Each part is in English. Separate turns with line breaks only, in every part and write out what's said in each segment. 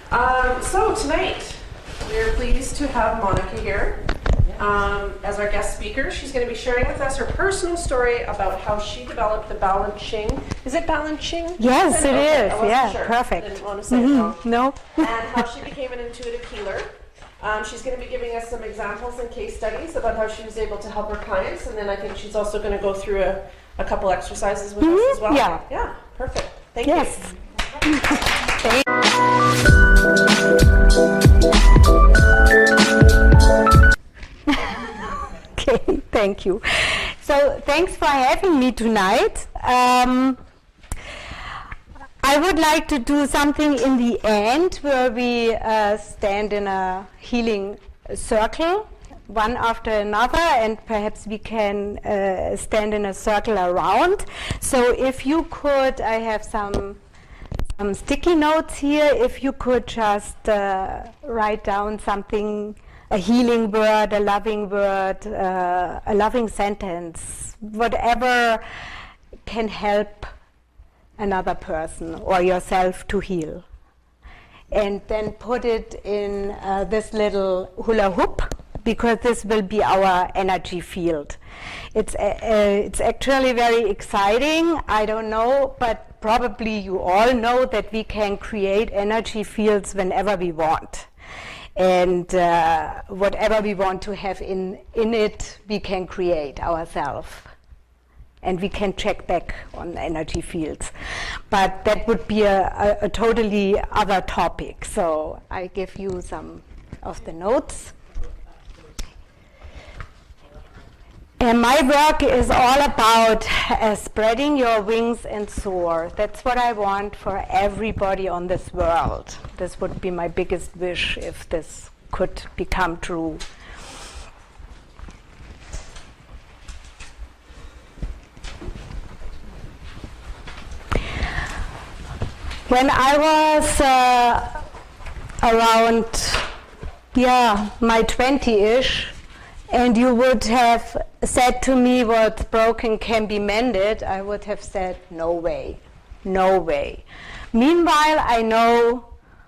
So tonight, we're pleased to have Monika here as our guest speaker. She's going to be sharing with us her personal story about how she developed the Balanching. Is it Balanching?
Yes, it is. Yeah,
sure.
perfect.
Didn't want to say it wrong.
No.
And how she became an intuitive healer. She's going to be giving us some examples and case studies about how she was able to help her clients, and then I think she's also going to go through a couple exercises with us as well.
Yeah.
Yeah, perfect. Thank
Yes.
you.
Okay, thank you. So thanks for having me tonight. I would like to do something in the end where we stand in a healing circle, one after another, and perhaps we can stand in a circle around. So if you could, I have some sticky notes here, if you could just write down something, a healing word, a loving word, a loving sentence, whatever can help another person or yourself to heal. And then put it in this little hula hoop, because this will be our energy field. It's actually very exciting. I don't know, but probably you all know that we can create energy fields whenever we want. And whatever we want to have in it, we can create ourselves. And we can check back on energy fields. But that would be a totally other topic. So I give you some of the notes. And my work is all about spreading your wings and soar. That's what I want for everybody on this world. This would be my biggest wish if this could become true. When I was around, my 20-ish, and you would have said to me what's broken can be mended, I would have said, no way, no way. Meanwhile, I know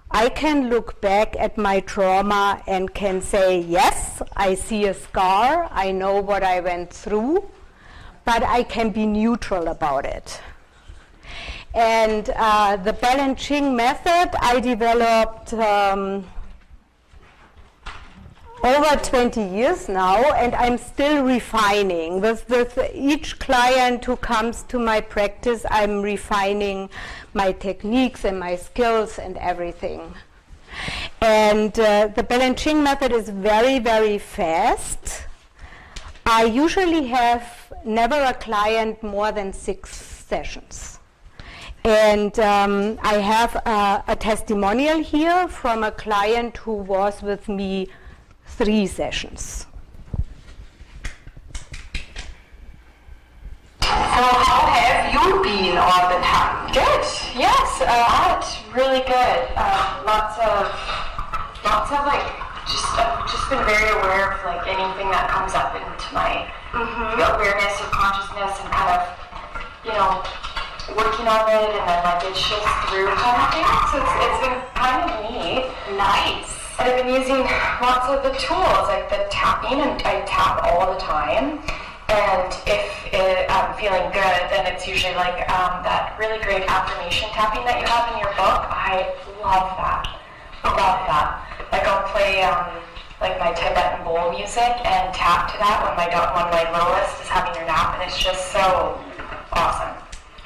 I can look back at my trauma and can say, yes, I see a scar, I know what I went through, but I can be neutral about it. And the Balanching method I developed over 20 years now, and I'm still refining. With each client who comes to my practice, I'm refining my techniques and my skills and everything. And the Balanching method is very, very fast. I usually have never a client more than 6 sessions. And I have a testimonial here from a client who was with me 3 sessions.
So how have you been all the time? Good. Yes, it's really good. Lots of like I've just been very aware of like anything that comes up into my awareness or consciousness, and kind of working on it, and then like it's just through kind of thing. So it's been kind of neat. Nice. And I've been using lots of the tools, like the tapping, and I tap all the time. And if I'm feeling good, then it's usually like that really great affirmation tapping that you have in your book. I love that. Like I'll play like my Tibetan bowl music and tap to that when my littlest is having her nap, and it's just so awesome.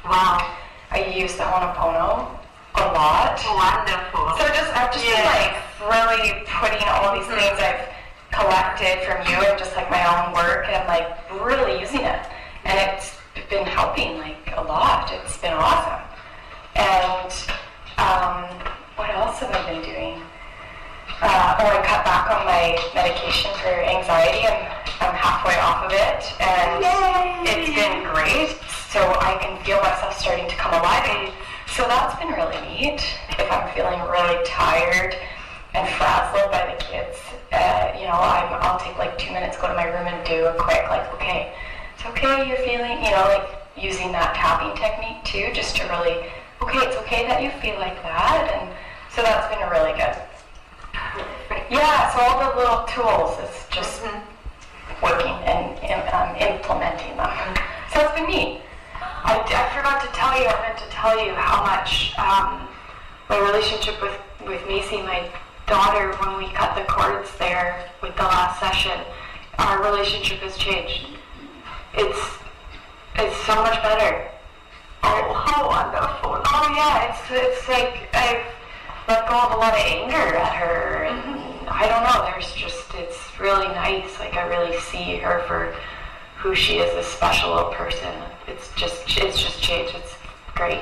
Wow. I use the Ho'oponopono a lot. Wonderful. So I'm just been like really putting all these things I've collected from you and just like my own work, and I'm like really using it. And it's been helping like a lot. It's been awesome. And what else have I been doing? I cut back on my medication for anxiety. I'm halfway off of it, and it's been great. So I can feel myself starting to come alive, and so that's been really neat. If I'm feeling really tired and frazzled by the kids, I'll take like 2 minutes, go to my room and do a quick okay, it's okay, you're feeling, using that tapping technique too, just to really, okay, it's okay that you feel like that, and So that's been really good. Yeah, so all the little tools is just working and implementing them. So it's been neat. I forgot to tell you, I meant to tell you how much my relationship with Macy, my daughter, when we cut the cords there with the last session, our relationship has changed. It's so much better. Oh, how wonderful. Oh yeah, it's like I've let go of a lot of anger at her, and I don't know, it's really nice. Like, I really see her for who she is, this special little person. It's just changed. It's great.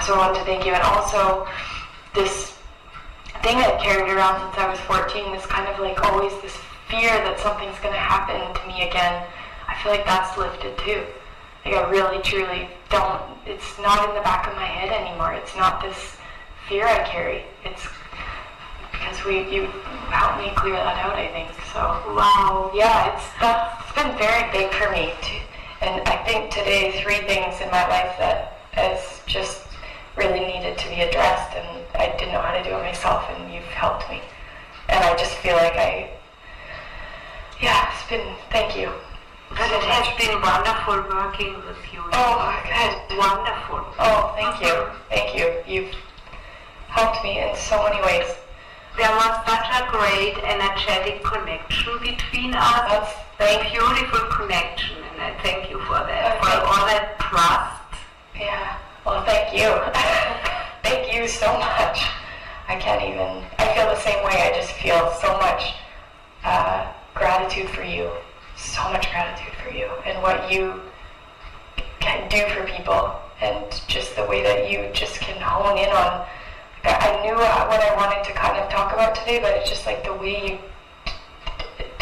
So I wanted to thank you. And also, this thing I've carried around since I was 14, this kind of like always this fear that something's going to happen to me again, I feel like that's lifted too. Like, I really, truly don't, it's not in the back of my head anymore. It's not this fear I carry. It's because you helped me clear that out, I think. So, wow. Yeah, that's been very big for me too. And I think today, 3 things in my life that has just really needed to be addressed, and I didn't know how to do it myself, and you've helped me. And I just feel like it's been, thank you.
But it has been wonderful working with you.
Oh, good.
Wonderful.
Oh, thank you. Thank you. You've helped me in so many ways.
There was such a great energetic connection between us. A beautiful connection, and I thank you for that, for all that trust.
Yeah. Well, thank you. Thank you so much. I feel the same way. I just feel so much gratitude for you. So much gratitude for you and what you can do for people, and just the way that you just can hone in on. I knew what I wanted to kind of talk about today, but it's just like the way you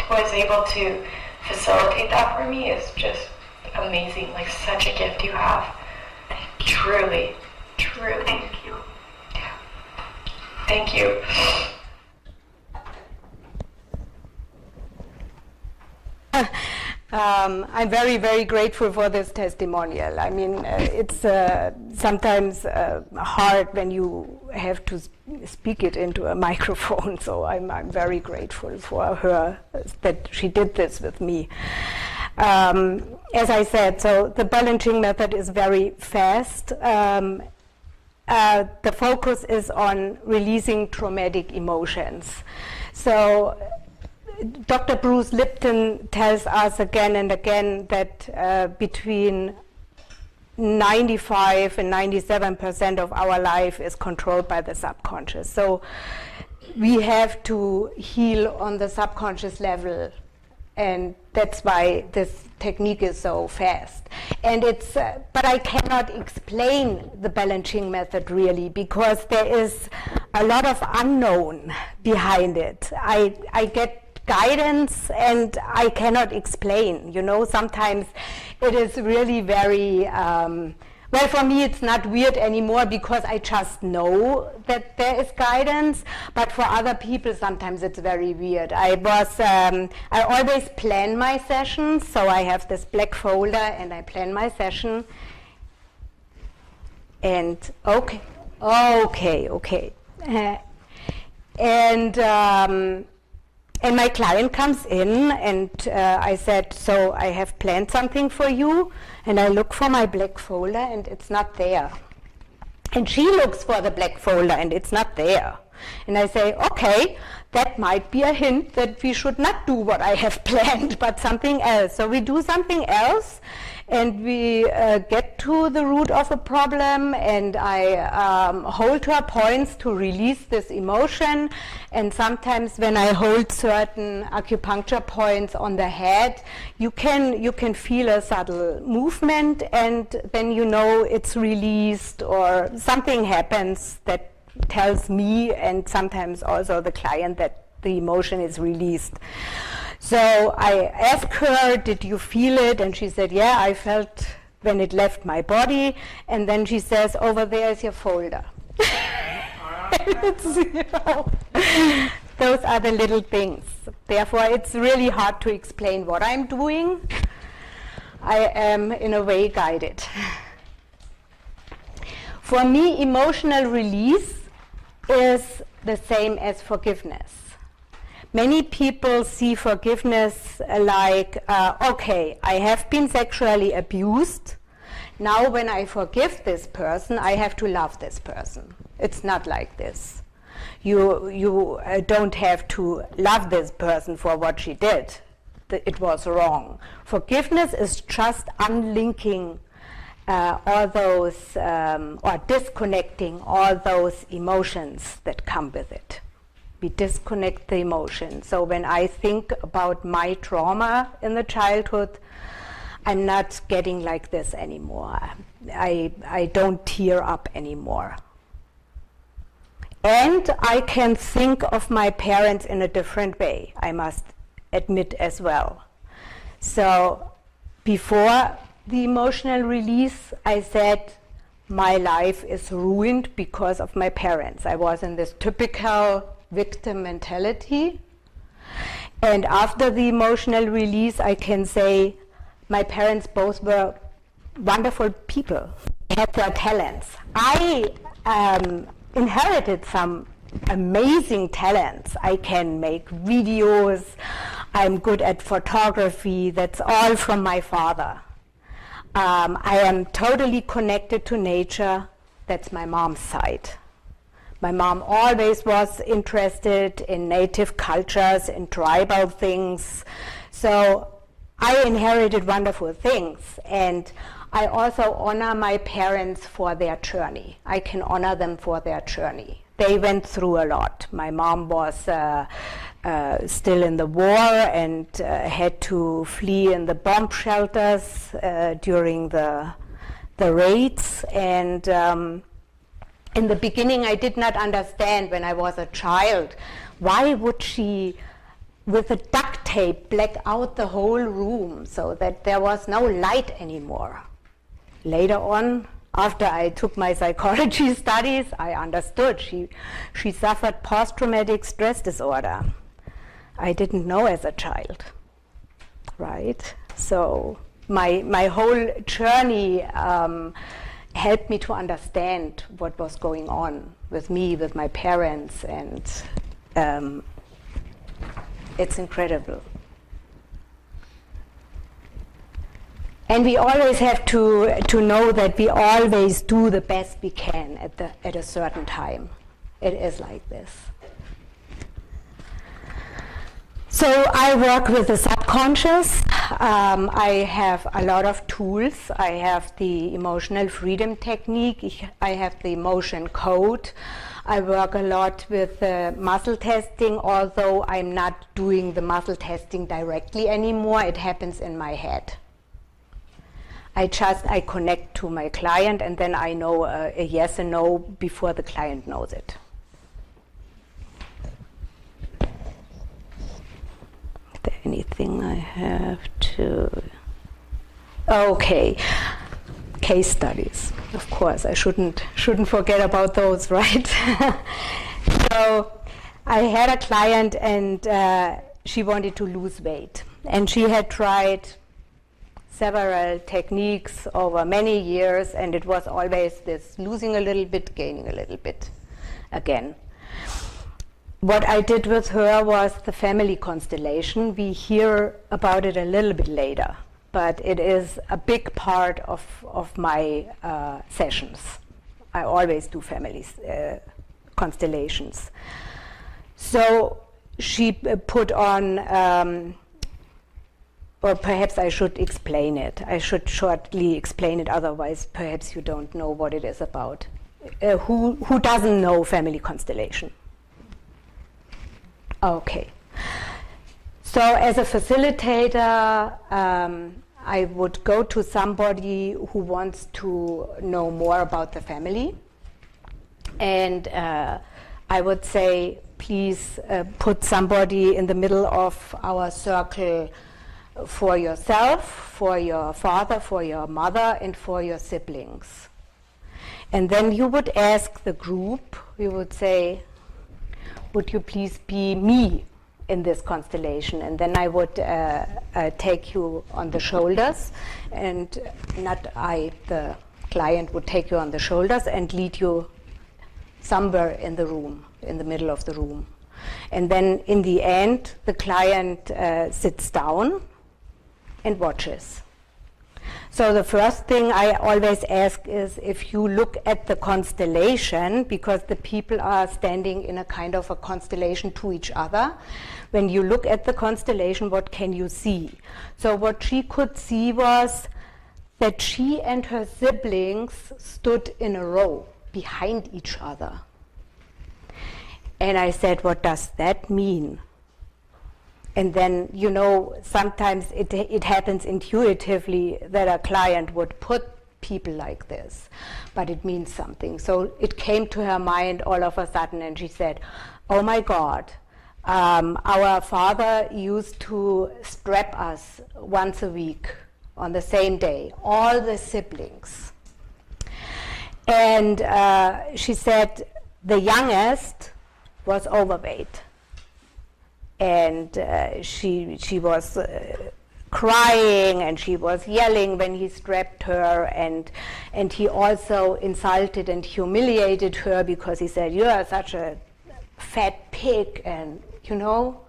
was able to facilitate that for me is just amazing. Like, such a gift you have. Truly.
Thank you.
Yeah. Thank you.
I'm very, very grateful for this testimonial. I mean, it's sometimes hard when you have to speak it into a microphone, so I'm very grateful for her that she did this with me. As I said, so the Balanching method is very fast. The focus is on releasing traumatic emotions. So Dr. Bruce Lipton tells us again and again that between 95 and 97% of our life is controlled by the subconscious. So we have to heal on the subconscious level, and that's why this technique is so fast. And but I cannot explain the Balanching method really, because there is a lot of unknown behind it. I get guidance and I cannot explain. Sometimes it is really very, well, for me it's not weird anymore because I just know that there is guidance, but for other people sometimes it's very weird. I always plan my sessions, so I have this black folder and I plan my session. And okay. And my client comes in and I said, so I have planned something for you, and I look for my black folder and it's not there. And she looks for the black folder and it's not there. And I say, okay, that might be a hint that we should not do what I have planned, but something else. So we do something else, and we get to the root of a problem, and I hold her points to release this emotion. And sometimes when I hold certain acupuncture points on the head, you can feel a subtle movement, and then it's released, or something happens that tells me and sometimes also the client that the emotion is released. So I asked her, did you feel it? And she said, yeah, I felt when it left my body. And then she says, over there is your folder. Those are the little things. Therefore, it's really hard to explain what I'm doing. I am, in a way, guided. For me, emotional release is the same as forgiveness. Many people see forgiveness like, okay, I have been sexually abused. Now when I forgive this person, I have to love this person. It's not like this. You don't have to love this person for what she did. It was wrong. Forgiveness is just unlinking all those, or disconnecting all those emotions that come with it. We disconnect the emotion. So when I think about my trauma in the childhood, I'm not getting like this anymore. I don't tear up anymore. And I can think of my parents in a different way, I must admit as well. So before the emotional release, I said my life is ruined because of my parents. I was in this typical victim mentality. And after the emotional release, I can say my parents both were wonderful people. They had their talents. I inherited some amazing talents. I can make videos. I'm good at photography. That's all from my father. I am totally connected to nature. That's my mom's side. My mom always was interested in native cultures, in tribal things. So I inherited wonderful things. And I also honor my parents for their journey. I can honor them for their journey. They went through a lot. My mom was still in the war and had to flee in the bomb shelters during the raids. And in the beginning, I did not understand when I was a child, why would she, with a duct tape, black out the whole room so that there was no light anymore. Later on, after I took my psychology studies, I understood she suffered post-traumatic stress disorder. I didn't know as a child, right? So my whole journey helped me to understand what was going on with me, with my parents, and it's incredible. And we always have to know that we always do the best we can at a certain time. It is like this. So I work with the subconscious. I have a lot of tools. I have the emotional freedom technique. I have the emotion code. I work a lot with muscle testing, although I'm not doing the muscle testing directly anymore. It happens in my head. I connect to my client, and then I know a yes and no before the client knows it. Is there anything I have to? Okay, case studies. Of course, I shouldn't forget about those, right? So I had a client, and she wanted to lose weight, and she had tried several techniques over many years, and it was always this losing a little bit, gaining a little bit again. What I did with her was the family constellation. We hear about it a little bit later, but it is a big part of my sessions. I always do family constellations. So she put on or perhaps I should explain it. I should shortly explain it, otherwise perhaps you don't know what it is about. Who doesn't know family constellation? Okay. So as a facilitator, I would go to somebody who wants to know more about the family. And I would say, please put somebody in the middle of our circle for yourself, for your father, for your mother, and for your siblings. And then you would ask the group, you would say, would you please be me in this constellation? And then I would take you on the shoulders, and not I, the client would take you on the shoulders and lead you somewhere in the room, in the middle of the room. And then in the end, the client sits down and watches. So the first thing I always ask is if you look at the constellation, because the people are standing in a kind of a constellation to each other. When you look at the constellation, what can you see? So what she could see was that she and her siblings stood in a row behind each other. And I said, what does that mean? And then, you know, sometimes it happens intuitively that a client would put people like this, but it means something. So it came to her mind all of a sudden, and she said, oh my God, our father used to strap us once a week on the same day, all the siblings. And she said the youngest was overweight. And she was crying and she was yelling when he strapped her, and he also insulted and humiliated her because he said, you are such a fat pig, and you know.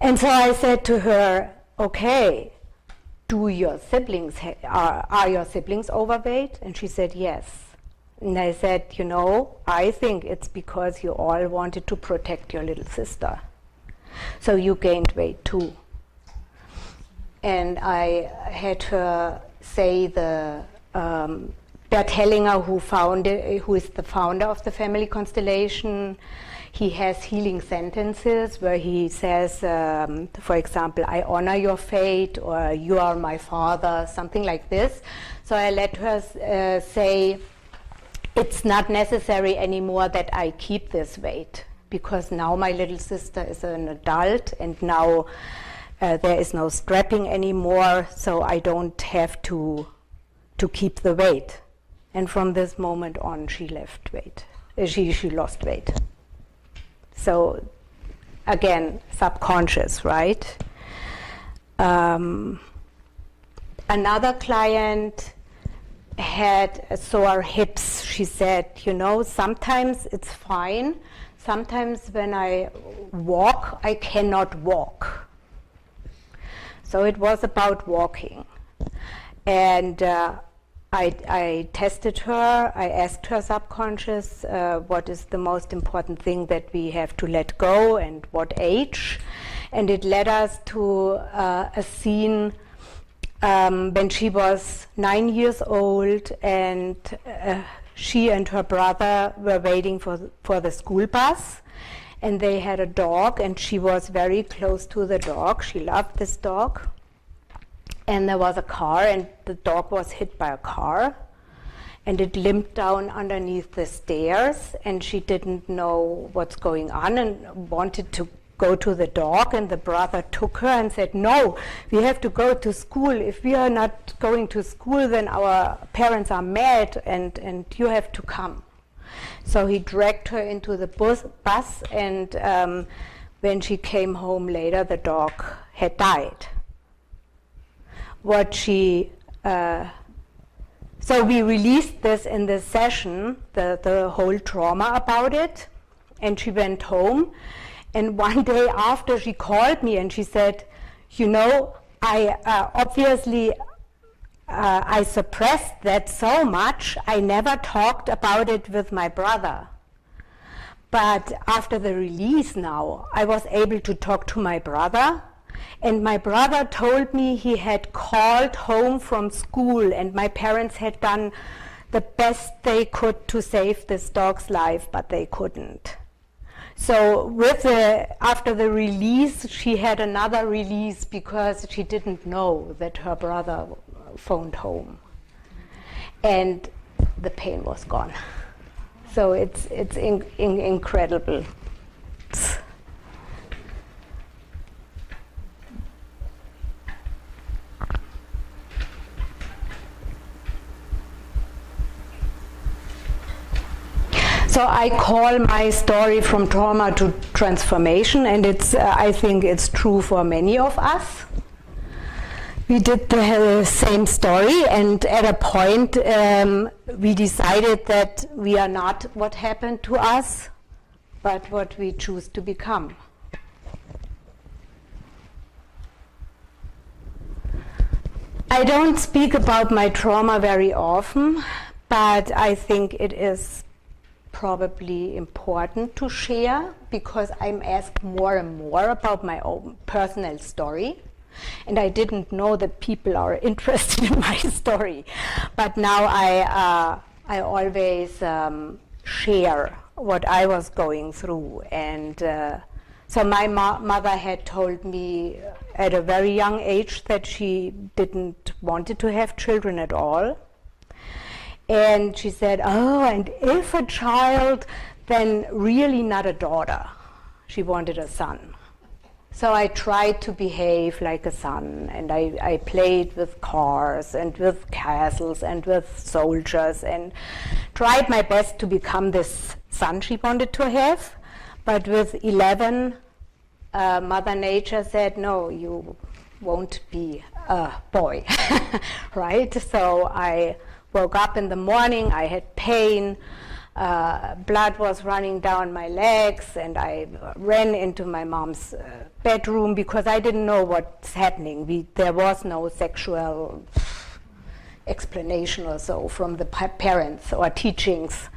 And so I said to her, okay, do your siblings are your siblings overweight? And she said yes. And I said, you know, I think it's because you all wanted to protect your little sister. So you gained weight too. And I had her say Bert Hellinger, who is the founder of the family constellation, he has healing sentences where he says, for example, I honor your fate, or you are my father, something like this. So I let her say, it's not necessary anymore that I keep this weight, because now my little sister is an adult, and now there is no strapping anymore, so I don't have to keep the weight. And from this moment on, she left weight. She lost weight. So again, subconscious, right? Another client had sore hips. She said, you know, sometimes it's fine. Sometimes when I walk, I cannot walk. So it was about walking. And I tested her. I asked her subconscious, what is the most important thing that we have to let go, and what age? And it led us to a scene when she was 9 years old, and she and her brother were waiting for the school bus, and they had a dog, and she was very close to the dog. She loved this dog. And there was a car, and the dog was hit by a car, and it limped down underneath the stairs, and she didn't know what's going on and wanted to go to the dog, and the brother took her and said, no, we have to go to school. If we are not going to school, then our parents are mad, and you have to come. So he dragged her into the bus, and when she came home later, the dog had died. So we released this in this session, the whole trauma about it, and she went home. And one day after, she called me and she said, you know, I obviously I suppressed that so much, I never talked about it with my brother. But after the release now, I was able to talk to my brother. And my brother told me he had called home from school, and my parents had done the best they could to save this dog's life, but they couldn't. So after the release, she had another release because she didn't know that her brother phoned home. And the pain was gone. So it's incredible. So I call my story from trauma to transformation, and I think it's true for many of us. We did the same story, and at a point we decided that we are not what happened to us, but what we choose to become. I don't speak about my trauma very often, but I think it is probably important to share because I'm asked more and more about my own personal story. And I didn't know that people are interested in my story. But now I always share what I was going through. And so my mother had told me at a very young age that she didn't wanted to have children at all. And she said, oh, and if a child, then really not a daughter. She wanted a son. So I tried to behave like a son, and I played with cars and with castles and with soldiers and tried my best to become this son she wanted to have. But with 11, Mother Nature said, no, you won't be a boy, right? So I woke up in the morning, I had pain, blood was running down my legs, and I ran into my mom's bedroom because I didn't know what's happening. There was no sexual explanation or so from the parents or teachings.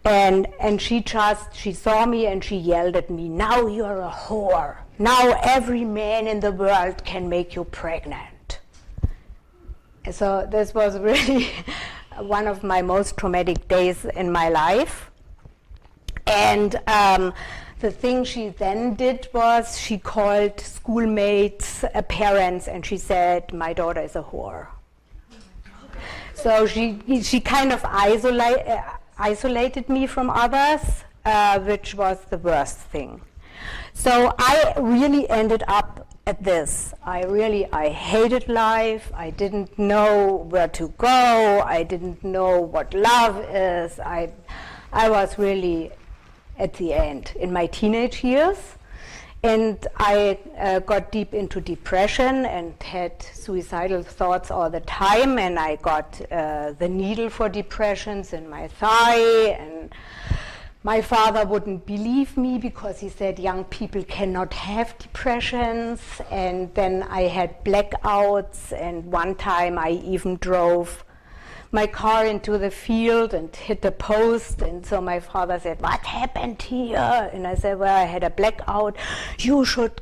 And she saw me and she yelled at me, now you're a whore. Now every man in the world can make you pregnant. And so this was really one of my most traumatic days in my life. And the thing she then did was she called schoolmates, parents, and she said, my daughter is a whore. So she kind of isolated me from others, which was the worst thing. So I really ended up at this. I hated life. I didn't know where to go. I didn't know what love is. I was really at the end in my teenage years. And I got deep into depression and had suicidal thoughts all the time. And I got the needle for depressions in my thigh. And my father wouldn't believe me because he said young people cannot have depressions. And then I had blackouts. And one time I even drove my car into the field and hit a post, and so my father said, what happened here? And I said, well, I had a blackout. You should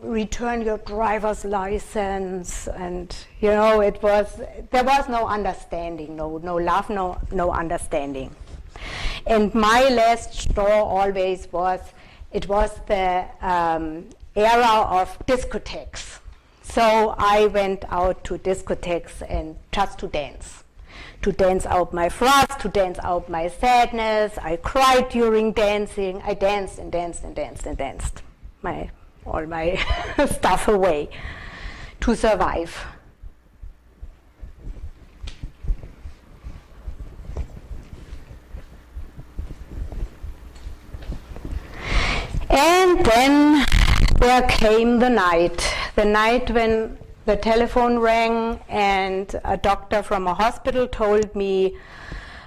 return your driver's license. And there was no understanding, no love, no understanding. And my last straw always was the era of discotheques. So I went out to discotheques and just to dance out my frust, to dance out my sadness. I cried during dancing. I danced and danced and danced and danced all my stuff away to survive. And then there came the night when the telephone rang and a doctor from a hospital told me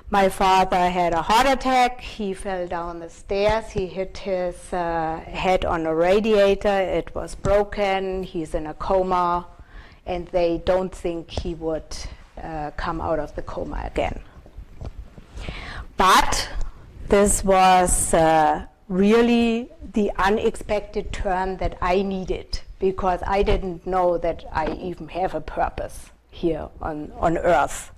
my father had a heart attack. He fell down the stairs. He hit his head on a radiator. It was broken. He's in a coma, and they don't think he would come out of the coma again. But this was really the unexpected turn that I needed, because I didn't know that I even have a purpose here on Earth.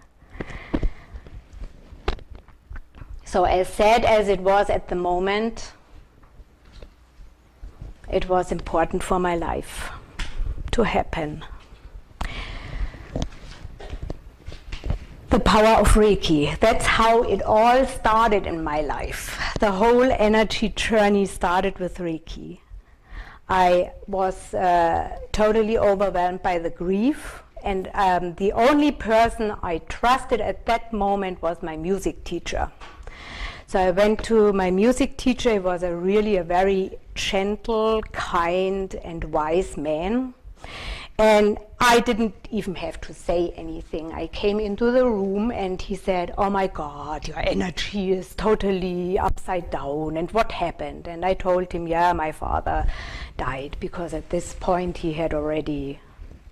So as sad as it was at the moment, it was important for my life to happen. The power of Reiki. That's how it all started in my life. The whole energy journey started with Reiki. I was totally overwhelmed by the grief, and the only person I trusted at that moment was my music teacher. So I went to my music teacher. He was really a very gentle, kind, and wise man. And I didn't even have to say anything. I came into the room and he said, "Oh my God, your energy is totally upside down, and what happened?" And I told him, yeah, my father died, because at this point he had already,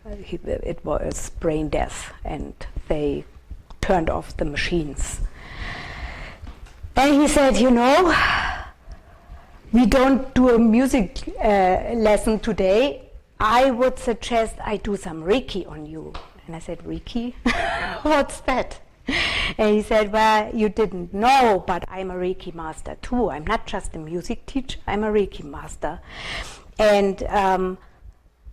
it was brain death, and they turned off the machines. And he said, "You know, we don't do a music lesson today. I would suggest I do some Reiki on you." And I said, "Reiki? What's that?" And he said, "Well, you didn't know, but I'm a Reiki master too. I'm not just a music teacher, I'm a Reiki master. And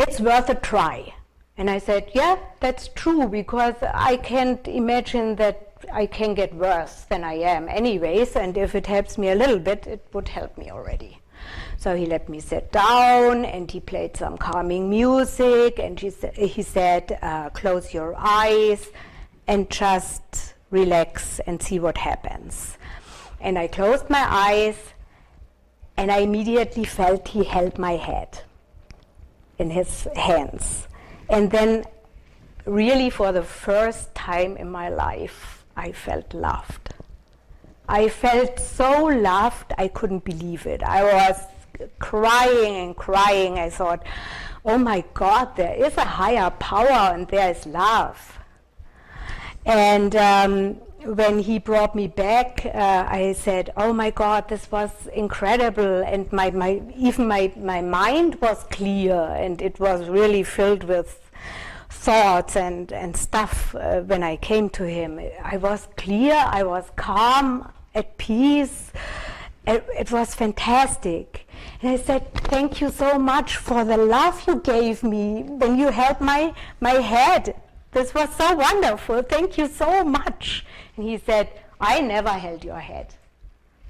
it's worth a try." And I said, "Yeah, that's true, because I can't imagine that I can get worse than I am anyways, and if it helps me a little bit, it would help me already." So he let me sit down and he played some calming music, and he said, "Close your eyes and just relax and see what happens." And I closed my eyes and I immediately felt he held my head in his hands. And then really for the first time in my life, I felt loved. I felt so loved, I couldn't believe it. I was crying and crying. I thought, oh my God, there is a higher power and there is love. And when he brought me back, I said, oh my God, this was incredible. And my mind was clear, and it was really filled with thoughts and stuff when I came to him. I was clear, I was calm, at peace. It was fantastic. And I said, "Thank you so much for the love you gave me when you held my head. This was so wonderful. Thank you so much." And he said, "I never held your head.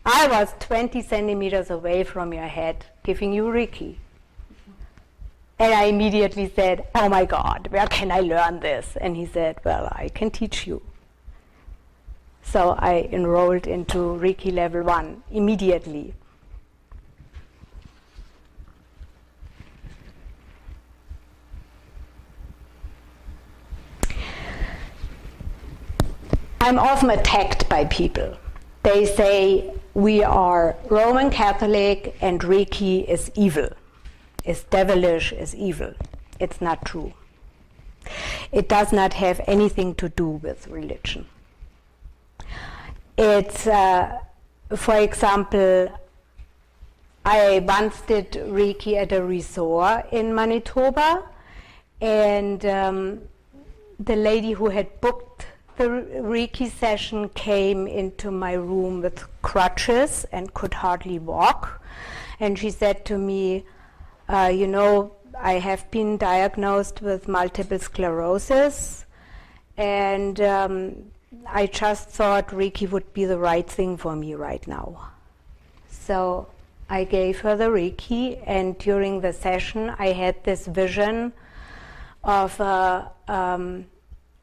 I was 20 centimeters away from your head giving you Reiki." And I immediately said, "Oh my God, where can I learn this?" And he said, "Well, I can teach you." So I enrolled into Reiki level 1 immediately. I'm often attacked by people. They say we are Roman Catholic and Reiki is evil, is devilish, is evil. It's not true. It does not have anything to do with religion. It's, for example, I once did Reiki at a resort in Manitoba, and the lady who had booked the Reiki session came into my room with crutches and could hardly walk. And she said to me, "You know, I have been diagnosed with multiple sclerosis, and I just thought Reiki would be the right thing for me right now." So I gave her the Reiki, and during the session I had this vision of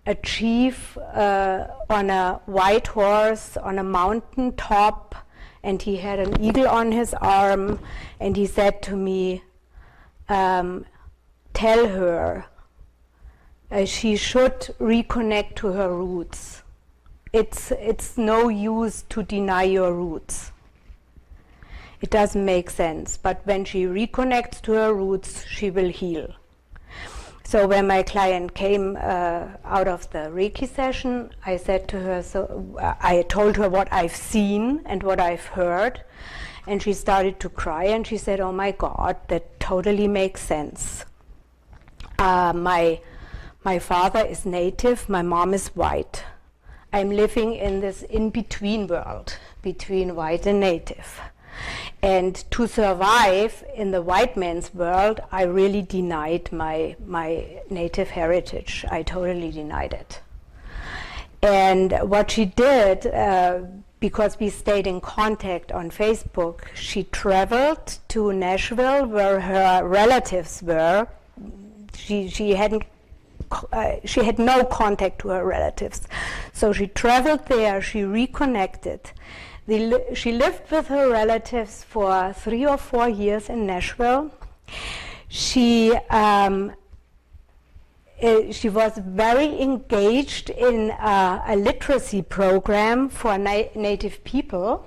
a chief on a white horse on a mountain top, and he had an eagle on his arm, and he said to me, "Tell her she should reconnect to her roots. It's no use to deny your roots. It doesn't make sense, but when she reconnects to her roots, she will heal." So when my client came out of the Reiki session, I said to her, I told her what I've seen and what I've heard, and she started to cry, and she said, "Oh my God, that totally makes sense. My father is native, my mom is white. I'm living in this in-between world, between white and native. And to survive in the white man's world, I really denied my native heritage. I totally denied it." And what she did, because we stayed in contact on Facebook, she traveled to Nashville where her relatives were. She had no contact to her relatives. So she traveled there, she reconnected. She lived with her relatives for 3 or 4 years in Nashville. She she was very engaged in a literacy program for Native people,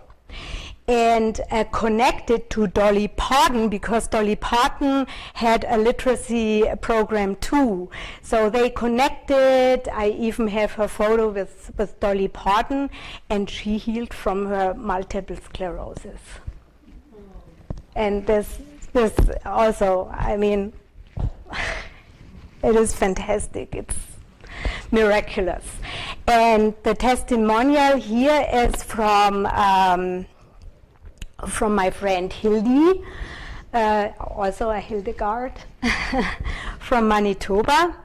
and connected to Dolly Parton, because Dolly Parton had a literacy program too. So they connected. I even have her photo with Dolly Parton, and she healed from her multiple sclerosis. And this also, I mean, it is fantastic. It's miraculous. And the testimonial here is from my friend Hildy, also a Hildegard from Manitoba.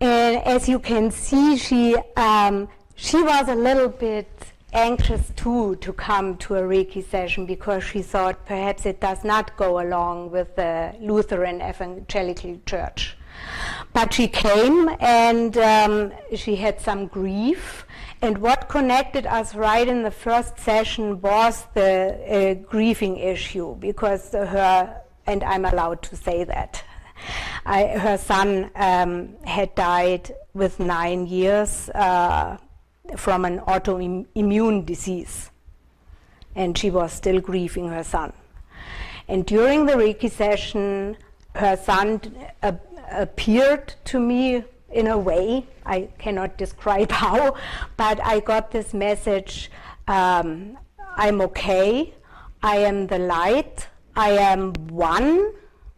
And as you can see, she was a little bit anxious too to come to a Reiki session, because she thought perhaps it does not go along with the Lutheran Evangelical Church. But she came, and she had some grief. And what connected us right in the first session was the grieving issue, because and I'm allowed to say that, her son had died with 9 years from an autoimmune disease, and she was still grieving her son. And during the Reiki session, her son appeared to me in a way, I cannot describe how, but I got this message, I'm okay, I am the light, I am one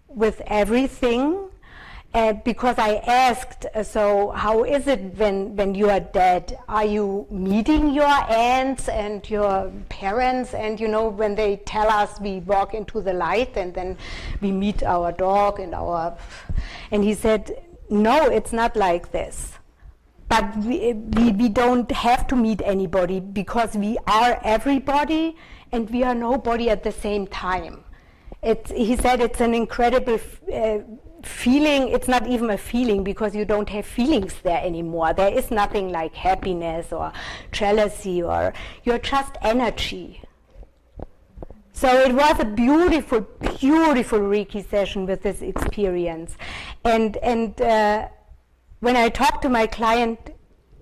with everything. Because I asked, so how is it when you are dead? Are you meeting your aunts and your parents? And you know, when they tell us we walk into the light and then we meet our dog and he said, no, it's not like this. But we don't have to meet anybody, because we are everybody and we are nobody at the same time. He said it's an incredible feeling. It's not even a feeling, because you don't have feelings there anymore. There is nothing like happiness or jealousy, or you're just energy. So it was a beautiful, beautiful Reiki session with this experience. And when I talked to my client,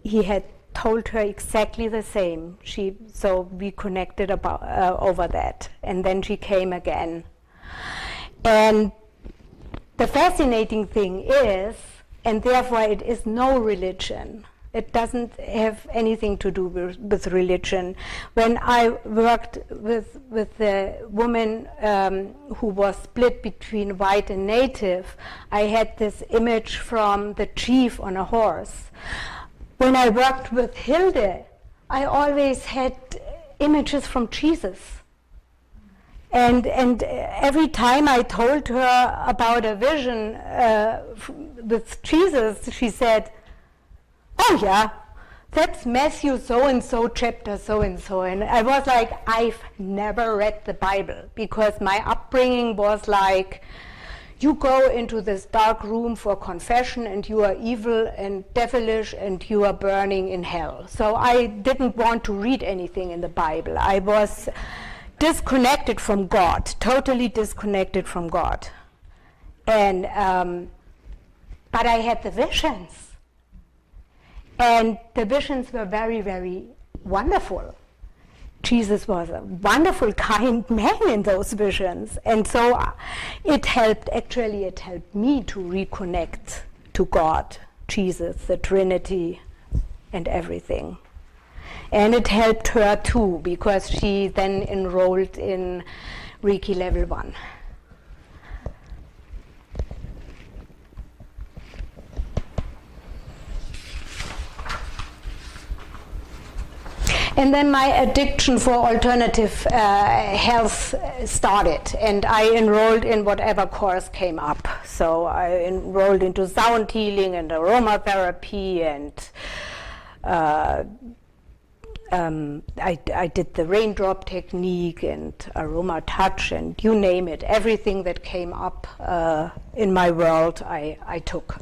he had told her exactly the same. So we connected over that, and then she came again. And the fascinating thing is, and therefore it is no religion, it doesn't have anything to do with religion. When I worked with the woman who was split between white and native, I had this image from the chief on a horse. When I worked with Hilde, I always had images from Jesus. And every time I told her about a vision with Jesus, she said, oh yeah, that's Matthew so-and-so, chapter so-and-so. And I was like, I've never read the Bible, because my upbringing was like, you go into this dark room for confession and you are evil and devilish and you are burning in hell. So I didn't want to read anything in the Bible. I was disconnected from God, totally disconnected from God. And but I had the visions. And the visions were very, very wonderful. Jesus was a wonderful, kind man in those visions. And so it helped me to reconnect to God, Jesus, the Trinity, and everything. And it helped her too, because she then enrolled in Reiki level 1. And then my addiction for alternative health started, and I enrolled in whatever course came up. So I enrolled into sound healing and aromatherapy, and I did the raindrop technique and aroma touch, and you name it. Everything that came up in my world, I took.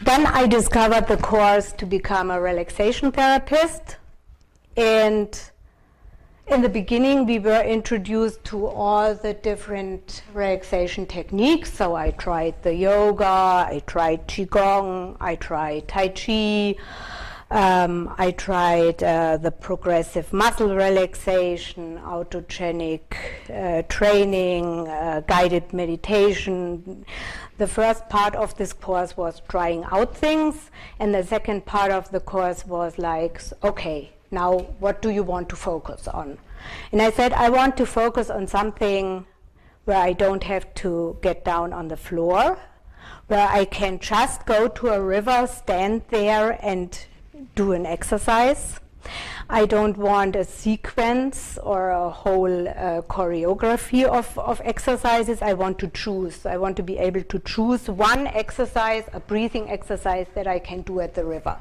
Then I discovered the course to become a relaxation therapist, and In the beginning, we were introduced to all the different relaxation techniques. So I tried the yoga, I tried Qigong, I tried Tai Chi, I tried the progressive muscle relaxation, autogenic training, guided meditation. The first part of this course was trying out things, and the second part of the course was like, okay, now what do you want to focus on? And I said, I want to focus on something where I don't have to get down on the floor, where I can just go to a river, stand there and do an exercise. I don't want a sequence or a whole choreography of exercises. I want to choose. I want to be able to choose one exercise, a breathing exercise that I can do at the river,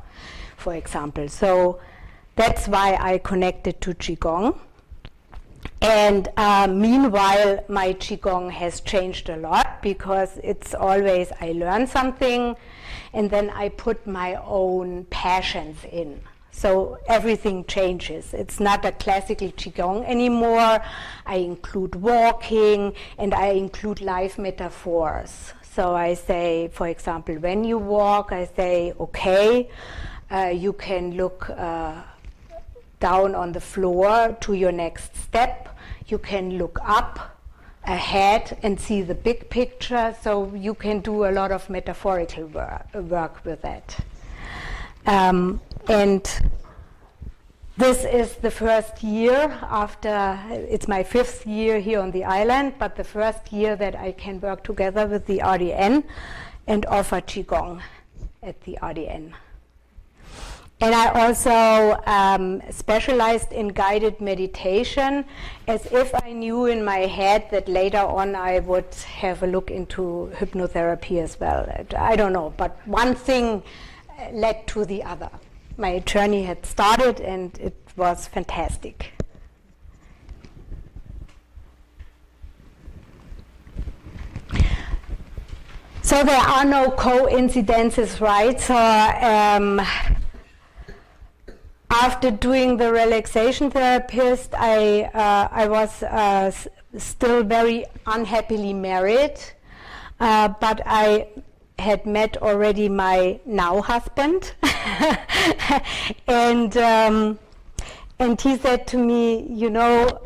for example. So that's why I connected to Qigong. And meanwhile, my Qigong has changed a lot, because it's always I learn something and then I put my own passions in. So everything changes. It's not a classical Qigong anymore. I include walking and I include life metaphors. So I say, for example, when you walk, I say, okay, you can look down on the floor to your next step. You can look up ahead and see the big picture. So you can do a lot of metaphorical work with that. And this is the first year after, it's my 5th year here on the island, but the first year that I can work together with the RDN and offer Qigong at the RDN. And I also specialized in guided meditation, as if I knew in my head that later on I would have a look into hypnotherapy as well. I don't know, but one thing led to the other. My journey had started and it was fantastic. So there are no coincidences, right? So after doing the relaxation therapist, I was still very unhappily married, but I had met already my now husband, and he said to me, you know,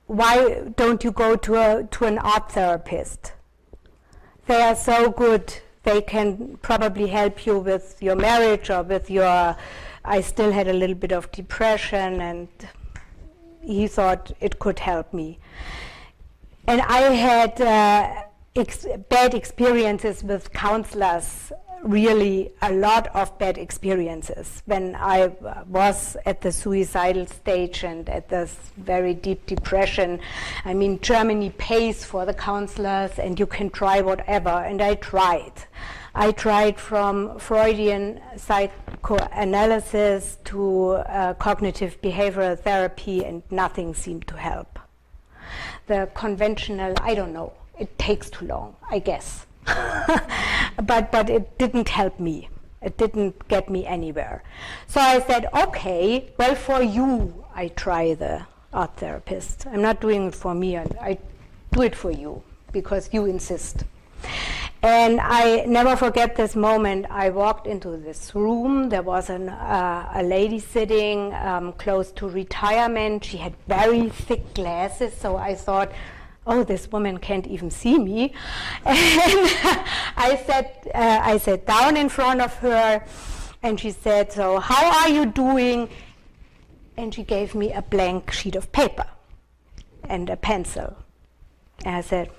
why don't you go to an art therapist? They are so good. They can probably help you with your marriage or with your. I still had a little bit of depression, and he thought it could help me. And I had bad experiences with counselors, really a lot of bad experiences when I was at the suicidal stage and at this very deep depression. I mean, Germany pays for the counselors and you can try whatever, and I tried. I tried from Freudian psychoanalysis to cognitive behavioral therapy, and nothing seemed to help. The conventional, I don't know, it takes too long, I guess. but it didn't help me. It didn't get me anywhere. So I said, okay, well, for you, I try the art therapist. I'm not doing it for me, I do it for you because you insist. And I never forget this moment. I walked into this room. There was a lady sitting close to retirement. She had very thick glasses, so I thought, oh, this woman can't even see me. And I sat down in front of her, and she said, so how are you doing? And she gave me a blank sheet of paper and a pencil. And I said,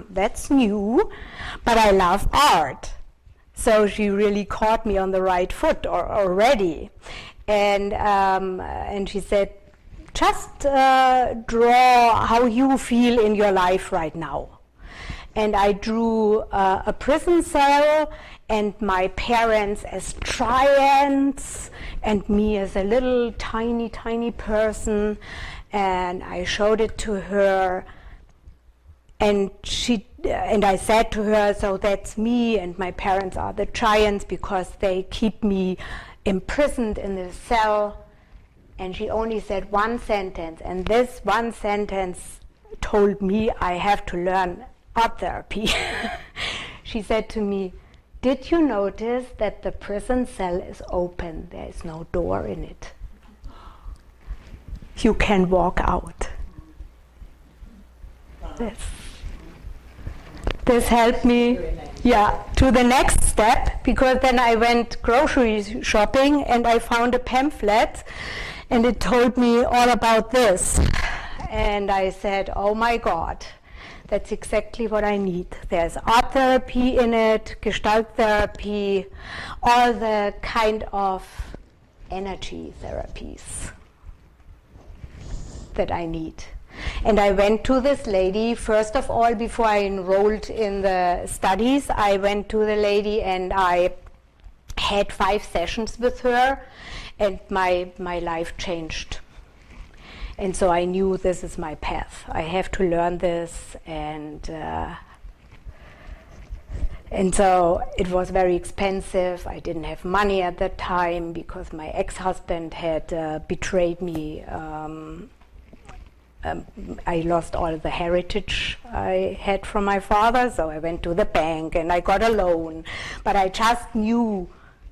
that's new, but I love art. So she really caught me on the right foot already. And she said, just draw how you feel in your life right now. And I drew a prison cell and my parents as giants and me as a little tiny, tiny person. And I showed it to her. And I said to her, so that's me, and my parents are the giants because they keep me imprisoned in the cell. And she only said one sentence, and this one sentence told me I have to learn art therapy. She said to me, "Did you notice that the prison cell is open? There is no door in it. You can walk out." This helped me, to the next step, because then I went grocery shopping and I found a pamphlet and it told me all about this. And I said, oh my God, that's exactly what I need. There's art therapy in it, gestalt therapy, all the kind of energy therapies that I need. And I went to this lady, first of all, before I enrolled in the studies, I went to the lady and I had 5 sessions with her, and my life changed. And so I knew this is my path. I have to learn this, and so it was very expensive. I didn't have money at that time because my ex-husband had betrayed me. I lost all the heritage I had from my father, so I went to the bank and I got a loan. But I just knew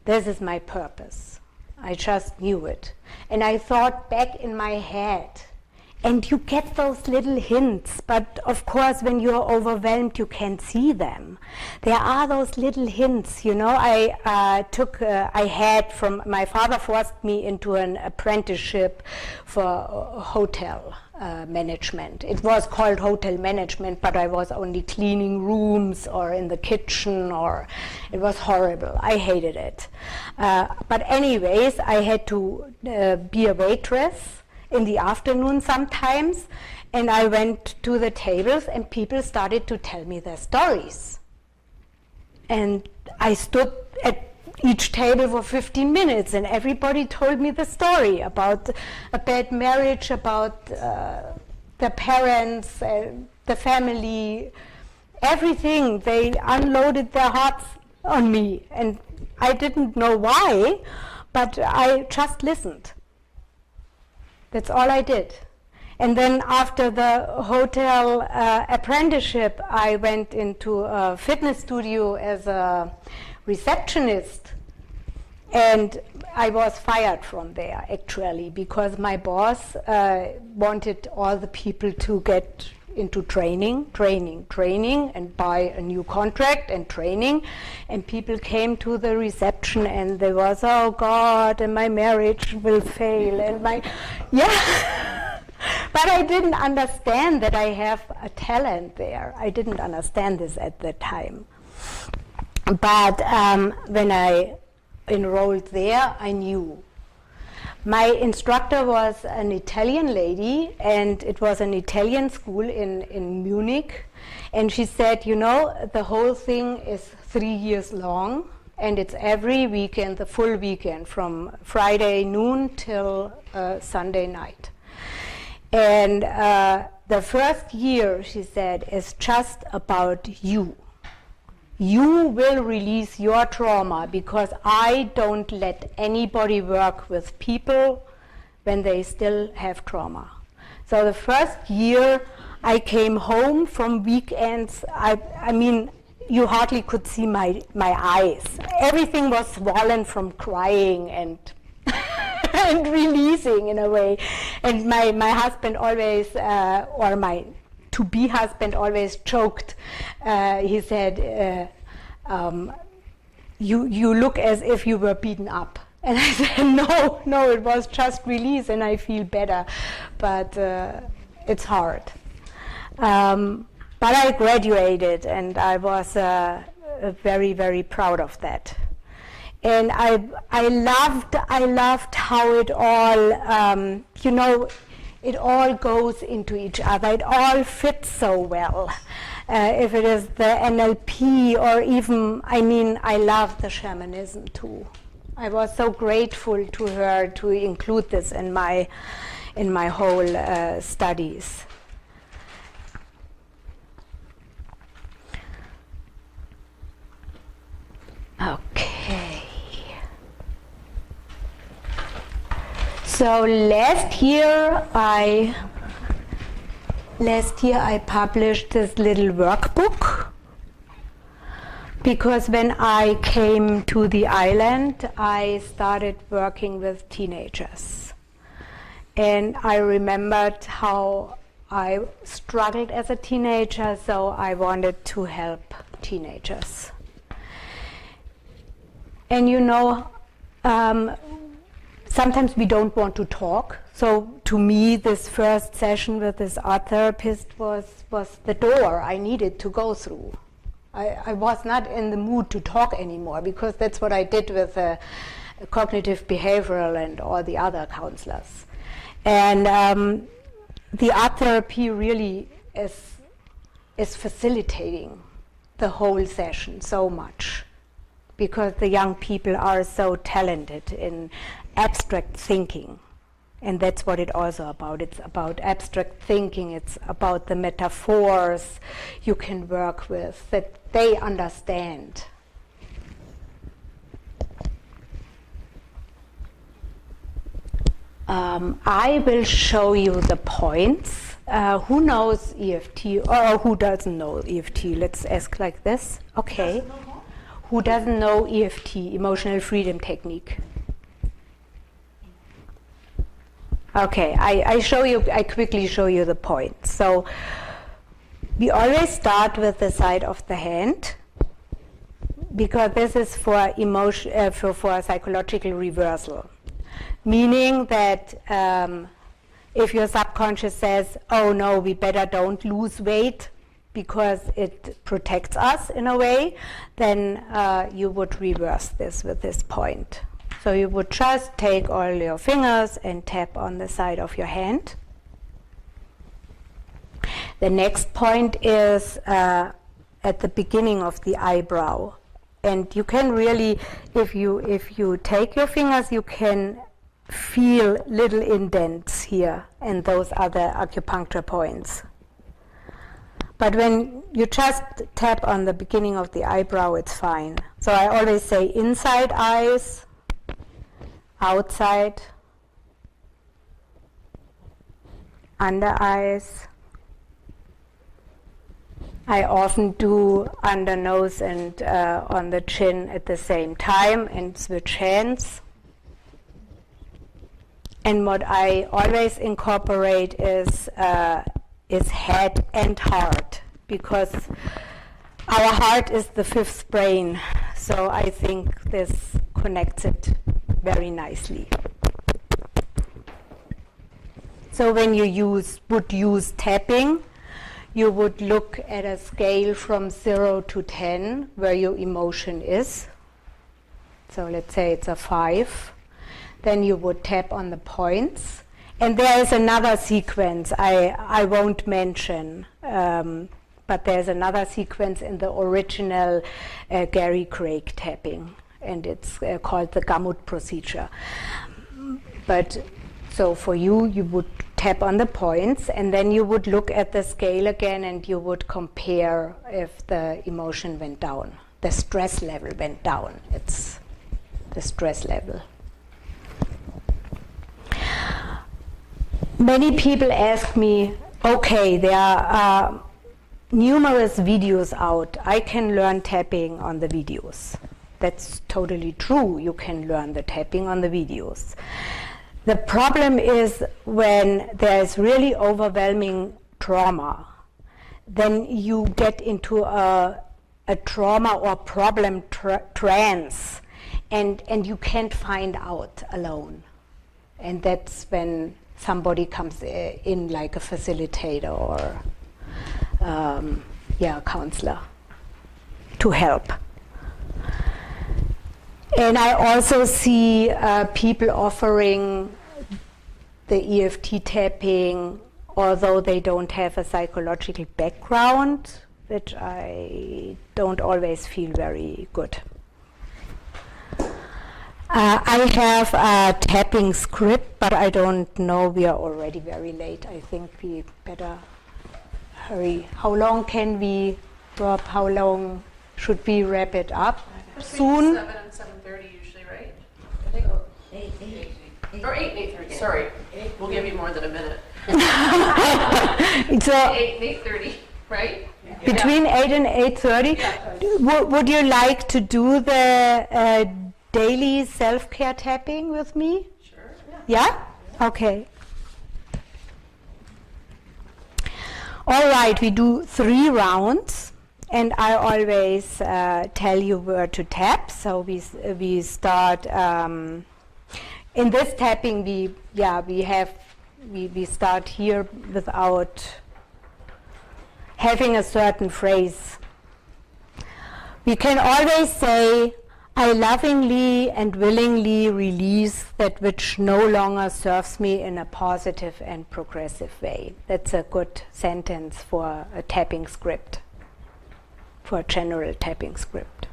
this is my purpose. I just knew it. And I thought back in my head, and you get those little hints, but of course when you're overwhelmed you can't see them. There are those little hints, you know. My father forced me into an apprenticeship for hotel management. It was called hotel management, but I was only cleaning rooms or in the kitchen, or it was horrible. I hated it. But anyways, I had to be a waitress in the afternoon sometimes, and I went to the tables and people started to tell me their stories. And I stood at each table for 15 minutes and everybody told me the story about a bad marriage, about the parents, the family, everything. They unloaded their hearts on me, and I didn't know why, but I just listened. That's all I did. And then after the hotel apprenticeship, I went into a fitness studio as a receptionist. And I was fired from there, actually, because my boss wanted all the people to get into training, and buy a new contract and training. And people came to the reception and they was, oh God, and my marriage will fail, and But I didn't understand that I have a talent there. I didn't understand this at that time. But when I enrolled there, I knew. My instructor was an Italian lady, and it was an Italian school in Munich. And she said, you know, the whole thing is 3 years long, and it's every weekend, the full weekend, from Friday noon till Sunday night. And the first year, she said, is just about you. You will release your trauma, because I don't let anybody work with people when they still have trauma. So the first year I came home from weekends, I mean, you hardly could see my eyes. Everything was swollen from crying and and releasing in a way. And my husband always, or my to-be husband always joked. He said, you look as if you were beaten up. And I said, no, it was just release and I feel better. But it's hard. But I graduated and I was very, very proud of that. And I loved how it all, it all goes into each other. It all fits so well. If it is the NLP or even, I love the shamanism too. I was so grateful to her to include this in my whole studies. Okay. So last year I published this little workbook because when I came to the island, I started working with teenagers. And I remembered how I struggled as a teenager, so I wanted to help teenagers. And you know, sometimes we don't want to talk. So to me, this first session with this art therapist was the door I needed to go through. I was not in the mood to talk anymore because that's what I did with cognitive behavioral and all the other counselors. And the art therapy really is facilitating the whole session so much because the young people are so talented in abstract thinking. And that's what it's also about. It's about abstract thinking. It's about the metaphors you can work with that they understand. I will show you the points. Who knows EFT or who doesn't know EFT? Let's ask like this. Okay. Who doesn't know EFT, Emotional Freedom Technique? Okay, I quickly show you the points. So we always start with the side of the hand because this is for for psychological reversal. Meaning that if your subconscious says, oh no, we better don't lose weight because it protects us in a way, then you would reverse this with this point. So you would just take all your fingers and tap on the side of your hand. The next point is at the beginning of the eyebrow. And you can really, if you take your fingers, you can feel little indents here and those other acupuncture points. But when you just tap on the beginning of the eyebrow, it's fine. So I always say inside eyes, outside, under eyes. I often do under nose and on the chin at the same time and switch hands. And what I always incorporate is head and heart, because our heart is the fifth brain. So I think this connects it very nicely. So when you would use tapping, you would look at a scale from 0 to 10 where your emotion is. So let's say it's a 5. Then you would tap on the points. And there is another sequence I won't mention, but there's another sequence in the original Gary Craig tapping, and it's called the Gamut procedure. But so for you would tap on the points, and then you would look at the scale again, and you would compare if the emotion went down, the stress level went down. It's the stress level. Many people ask me, okay, there are numerous videos out. I can learn tapping on the videos. That's totally true. You can learn the tapping on the videos. The problem is when there is really overwhelming trauma, then you get into a trauma or problem trance, and you can't find out alone. And that's when somebody comes in like a facilitator or a counselor to help. And I also see people offering the EFT tapping, although they don't have a psychological background, which I don't always feel very good. I have a tapping script, but I don't know. We are already very late. I think we better hurry. How long can we, Rob, how long should we wrap it up? Soon?
7 and 7:30 usually, right? I think 8. Or 8 and 8:30, sorry. We'll give you more than a minute.
It's
8 and 8:30, right?
between 8 and 8:30. Would you like to do the daily self-care tapping with me?
Sure.
Yeah? Okay. All right, we do 3 rounds, and I always tell you where to tap. So we start in this tapping. We start here without having a certain phrase. We can always say, I lovingly and willingly release that which no longer serves me in a positive and progressive way. That's a good sentence for a tapping script, for a general tapping script.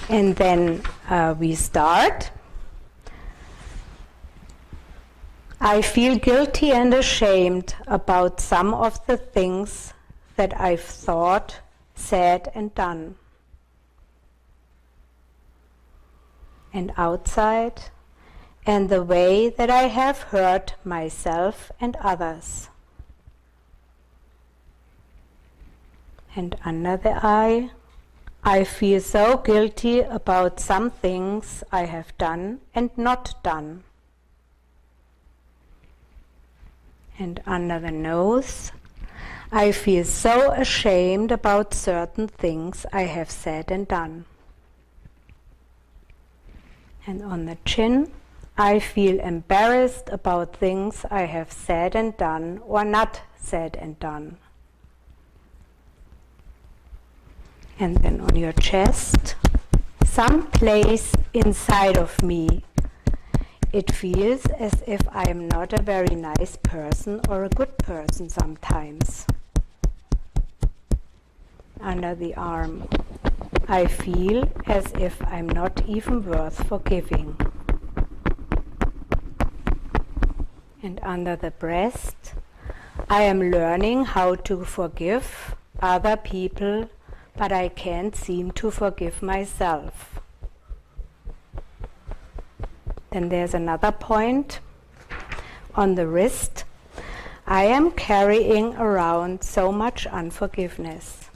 And then we start. I feel guilty and ashamed about some of the things that I've thought, said, and done. And outside, and the way that I have hurt myself and others. And under the eye, I feel so guilty about some things I have done and not done. And under the nose, I feel so ashamed about certain things I have said and done. And on the chin, I feel embarrassed about things I have said and done or not said and done. And then on your chest, some place inside of me, it feels as if I am not a very nice person or a good person sometimes. Under the arm, I feel as if I'm not even worth forgiving. And under the breast, I am learning how to forgive other people, but I can't seem to forgive myself. Then there's another point on the wrist. I am carrying around so much unforgiveness.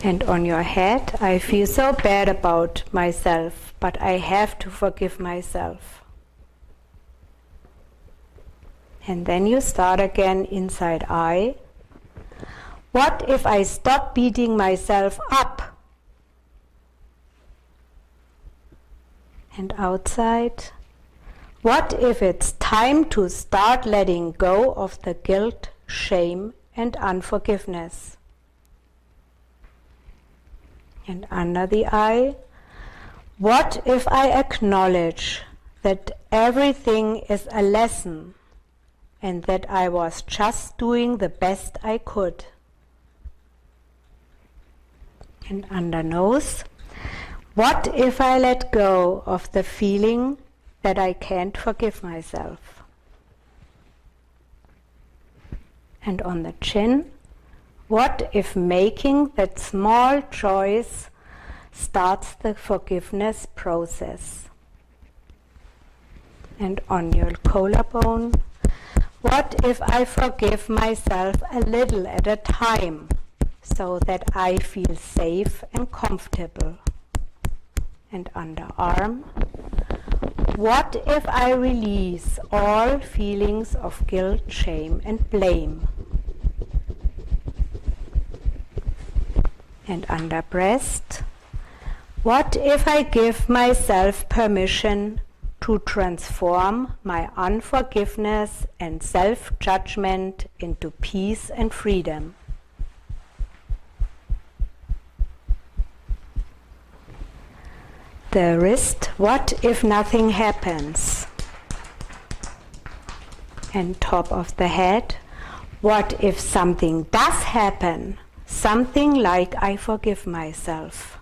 And on your head, I feel so bad about myself, but I have to forgive myself. And then you start again inside eye. What if I stop beating myself up? And outside, what if it's time to start letting go of the guilt, shame, and unforgiveness? And under the eye, what if I acknowledge that everything is a lesson and that I was just doing the best I could? And under nose, what if I let go of the feeling that I can't forgive myself? And on the chin, what if making that small choice starts the forgiveness process? And on your collarbone, what if I forgive myself a little at a time so that I feel safe and comfortable? And underarm, what if I release all feelings of guilt, shame, and blame? And under breast, what if I give myself permission to transform my unforgiveness and self-judgment into peace and freedom? The wrist, what if nothing happens? And top of the head, what if something does happen? Something like I forgive myself.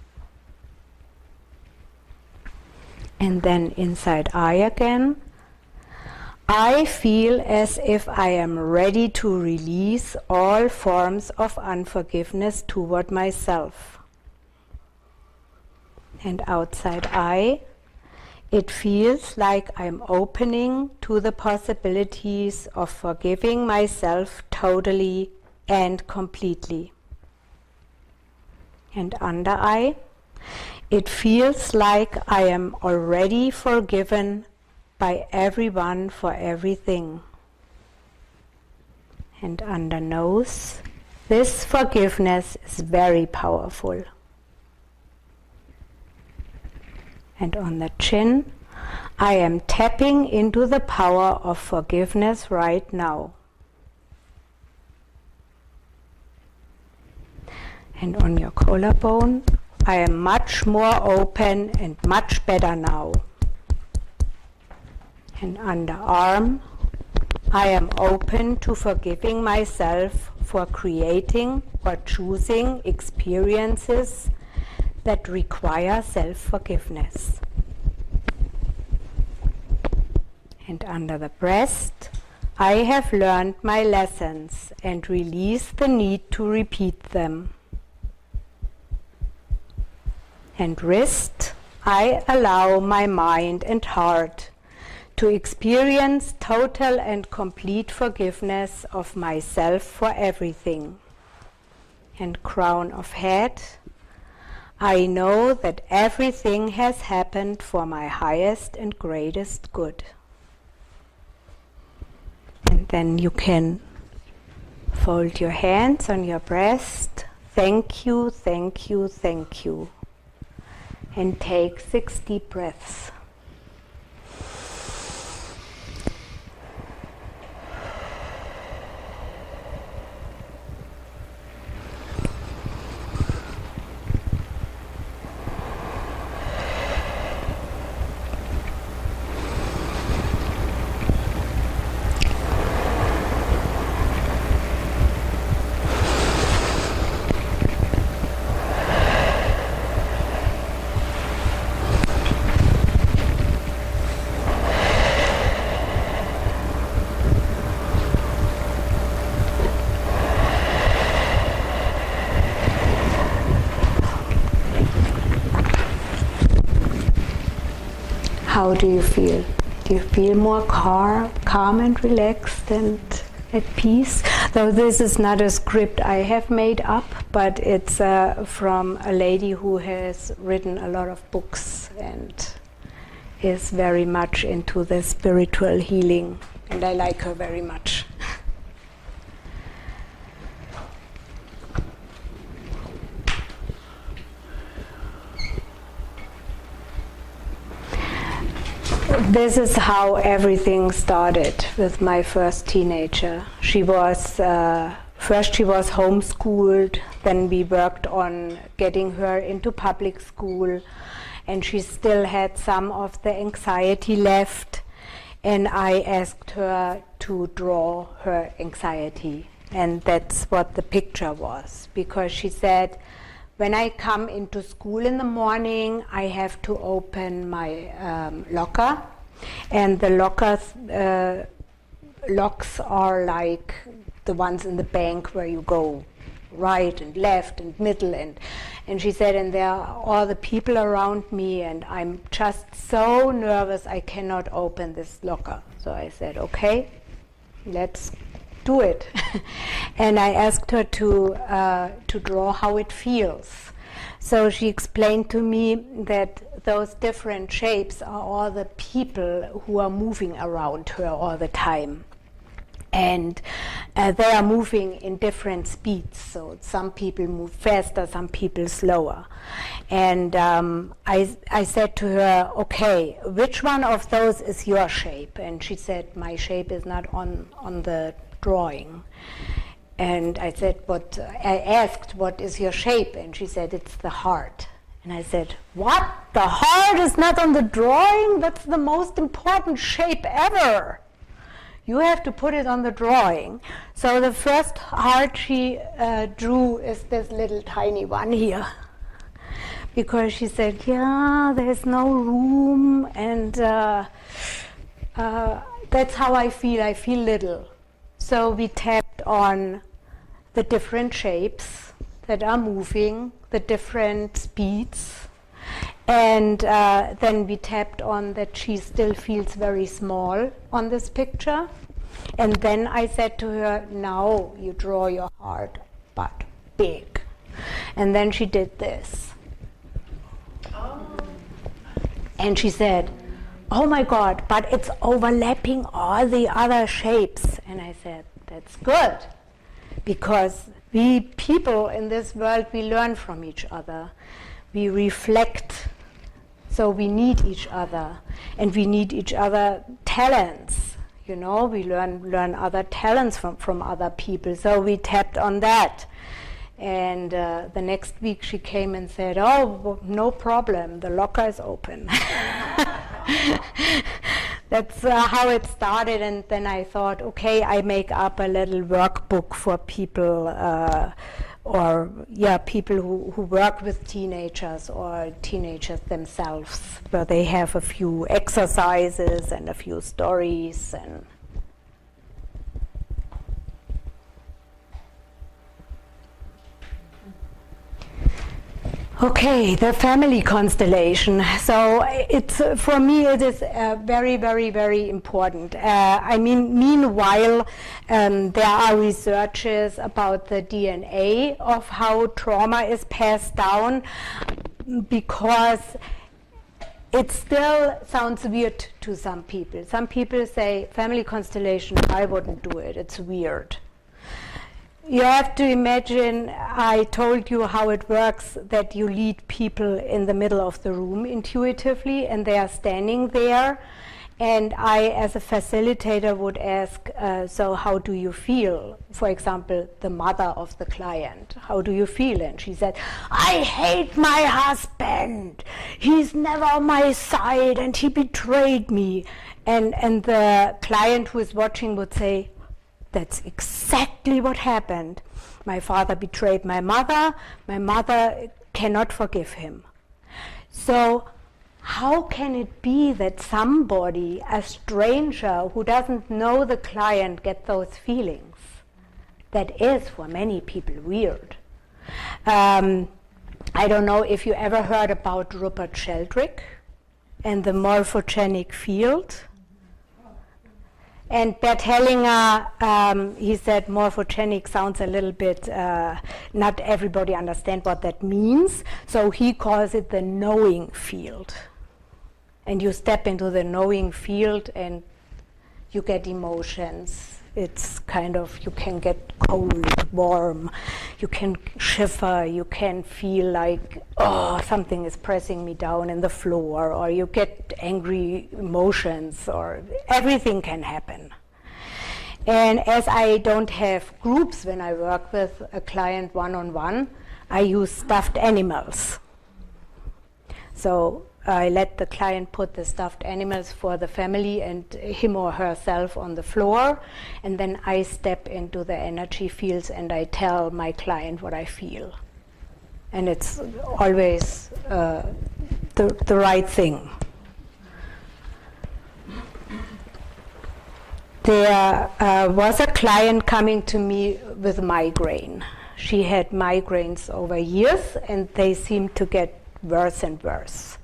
And then inside eye again, I feel as if I am ready to release all forms of unforgiveness toward myself. And outside I, it feels like I'm opening to the possibilities of forgiving myself totally and completely. And under I, it feels like I am already forgiven by everyone for everything. And under nose, this forgiveness is very powerful. And on the chin, I am tapping into the power of forgiveness right now. And on your collarbone, I am much more open and much better now. And underarm, I am open to forgiving myself for creating or choosing experiences that require self-forgiveness. And under the breast, I have learned my lessons and released the need to repeat them. And wrist, I allow my mind and heart to experience total and complete forgiveness of myself for everything. And crown of head, I know that everything has happened for my highest and greatest good. And then you can fold your hands on your breast. Thank you, thank you, thank you. And take 6 deep breaths. How do you feel? Do you feel more calm and relaxed and at peace? Though this is not a script I have made up, but it's from a lady who has written a lot of books and is very much into the spiritual healing, and I like her very much. This is how everything started with my first teenager. She was first she was homeschooled, then we worked on getting her into public school, and she still had some of the anxiety left, and I asked her to draw her anxiety, and that's what the picture was, because she said, when I come into school in the morning, I have to open my locker, and the locks are like the ones in the bank where you go right and left and middle, and she said, and there are all the people around me, and I'm just so nervous I cannot open this locker. So I said, okay, let's do it. And I asked her to draw how it feels. So she explained to me that those different shapes are all the people who are moving around her all the time. And they are moving in different speeds. So some people move faster, some people slower. And I said to her, okay, which one of those is your shape? And she said, my shape is not on the drawing. And I said, I asked, what is your shape? And she said, it's the heart. And I said, what? The heart is not on the drawing? That's the most important shape ever. You have to put it on the drawing. So the first heart she drew is this little tiny one here. Because she said, yeah, there's no room, and that's how I feel little. So we tapped on the different shapes that are moving, the different speeds, and then we tapped on that she still feels very small on this picture. And then I said to her, now you draw your heart, but big. And then she did this. And she said, oh my God, but it's overlapping all the other shapes. And I said, that's good, because we people in this world, we learn from each other. We reflect, so we need each other, and we need each other talents. You know, we learn other talents from other people. So we tapped on that. And the next week she came and said, oh, well, no problem, the locker is open. That's how it started. And then I thought, okay, I make up a little workbook for people, people who work with teenagers or teenagers themselves, where they have a few exercises and a few stories. And okay, the family constellation. So it's for me it is very, very, very important. I mean, meanwhile, there are researches about the DNA of how trauma is passed down, because it still sounds weird to some people. Some people say, family constellation, I wouldn't do it, it's weird. You have to imagine, I told you how it works, that you lead people in the middle of the room intuitively, and they are standing there, and I, as a facilitator, would ask, so how do you feel? For example, the mother of the client, how do you feel? And she said, I hate my husband, he's never on my side, and he betrayed me. And the client who is watching would say, that's exactly what happened. My father betrayed my mother cannot forgive him. So how can it be that somebody, a stranger who doesn't know the client, get those feelings? That is for many people weird. I don't know if you ever heard about Rupert Sheldrake and the morphogenic field. And Bert Hellinger, he said morphogenic sounds a little bit, not everybody understands what that means, so he calls it the knowing field. And you step into the knowing field and you get emotions. It's kind of, you can get cold, warm, you can shiver, you can feel like, oh, something is pressing me down in the floor, or you get angry emotions, or everything can happen. And as I don't have groups when I work with a client one-on-one, I use stuffed animals. So I let the client put the stuffed animals for the family and him or herself on the floor, and then I step into the energy fields and I tell my client what I feel. And it's always the right thing. There was a client coming to me with migraine. She had migraines over years and they seemed to get worse and worse.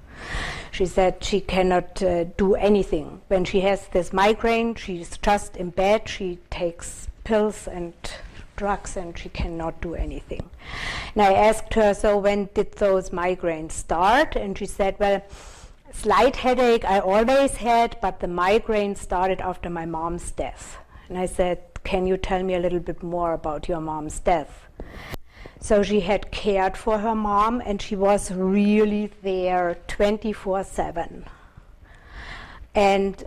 She said she cannot do anything. When she has this migraine, she's just in bed, she takes pills and drugs and she cannot do anything. And I asked her, so when did those migraines start? And she said, well, slight headache I always had, but the migraine started after my mom's death. And I said, can you tell me a little bit more about your mom's death? So she had cared for her mom and she was really there 24/7. And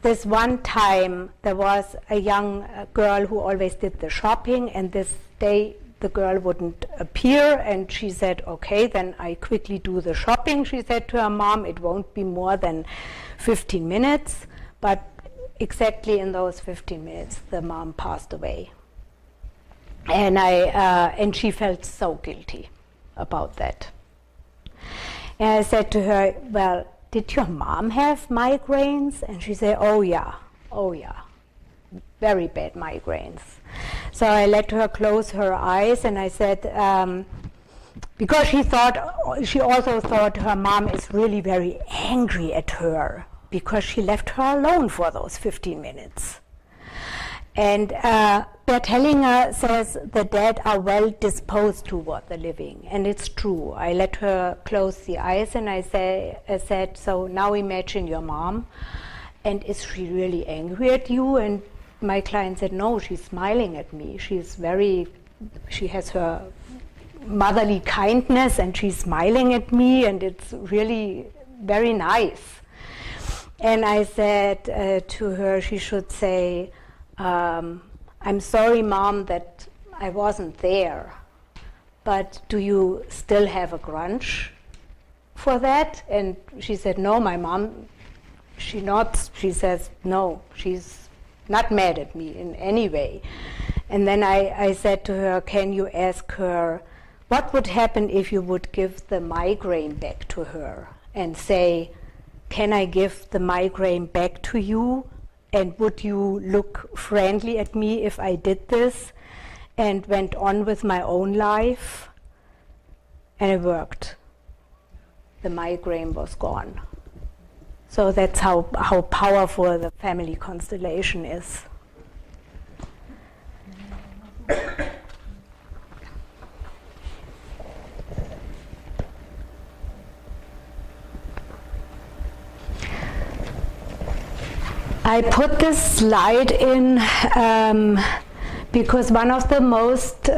this one time there was a young girl who always did the shopping, and this day the girl wouldn't appear, and she said, okay, then I quickly do the shopping. She said to her mom, it won't be more than 15 minutes, but exactly in those 15 minutes the mom passed away. And she felt so guilty about that. And I said to her, well, did your mom have migraines? And she said, oh yeah, Oh yeah, very bad migraines. So I let her close her eyes and I said, because she also thought her mom is really very angry at her because she left her alone for those 15 minutes. And Bert Hellinger says the dead are well disposed toward the living, and it's true. I let her close the eyes and I said, so now imagine your mom, and is she really angry at you? And my client said, no, she's smiling at me. She has her motherly kindness and she's smiling at me, and it's really very nice. And I said to her, she should say, I'm sorry, Mom, that I wasn't there, but do you still have a grudge for that? And she said, no, my mom, she nods, she says, no, she's not mad at me in any way. And then I said to her, can you ask her, what would happen if you would give the migraine back to her and say, can I give the migraine back to you? And would you look friendly at me if I did this? And went on with my own life. And it worked. The migraine was gone. So that's how powerful the family constellation is. I put this slide in because one of the most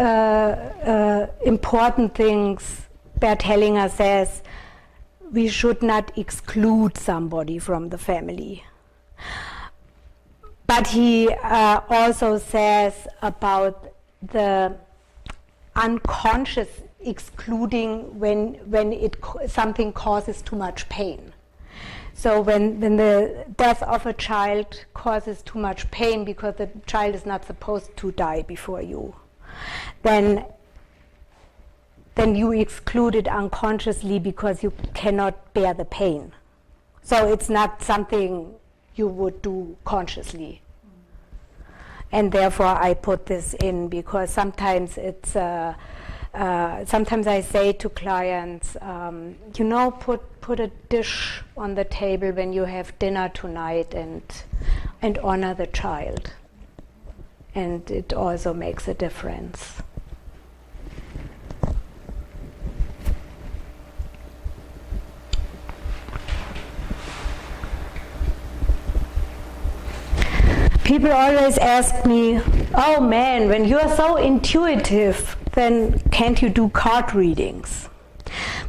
important things Bert Hellinger says, we should not exclude somebody from the family. But he also says about the unconscious excluding when something causes too much pain. So when the death of a child causes too much pain because the child is not supposed to die before you, then you exclude it unconsciously because you cannot bear the pain. So it's not something you would do consciously. And therefore I put this in because sometimes it's sometimes I say to clients, put a dish on the table when you have dinner tonight and honor the child. And it also makes a difference. People always ask me, oh man, when you are so intuitive, then can't you do card readings?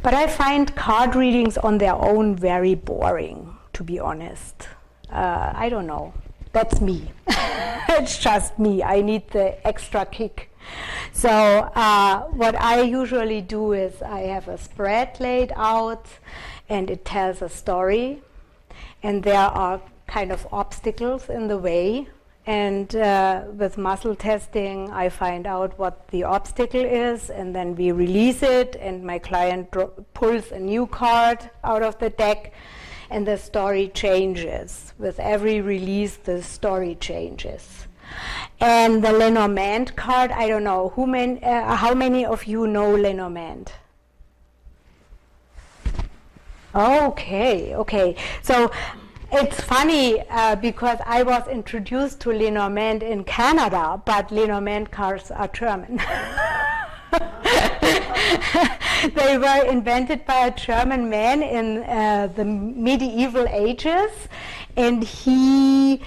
But I find card readings on their own very boring, to be honest. I don't know. That's me. It's just me. I need the extra kick. So what I usually do is I have a spread laid out and it tells a story. And there are kind of obstacles in the way. And with muscle testing, I find out what the obstacle is, and then we release it, and my client pulls a new card out of the deck, and the story changes. With every release, the story changes. And the Lenormand card, I don't know, how many of you know Lenormand? Okay. So it's funny because I was introduced to Lenormand in Canada, but Lenormand cards are German. They were invented by a German man in the medieval ages, and he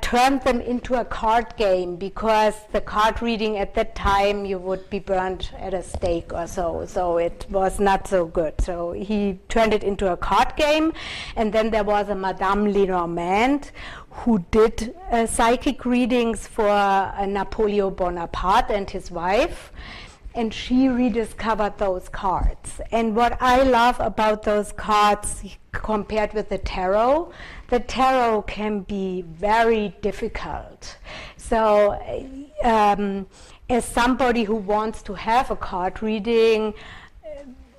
turned them into a card game because the card reading at that time you would be burned at a stake or so it was not so good. So he turned it into a card game, and then there was a Madame Lenormand who did psychic readings for Napoleon Bonaparte and his wife, and she rediscovered those cards. And what I love about those cards compared with the tarot can be very difficult. So as somebody who wants to have a card reading,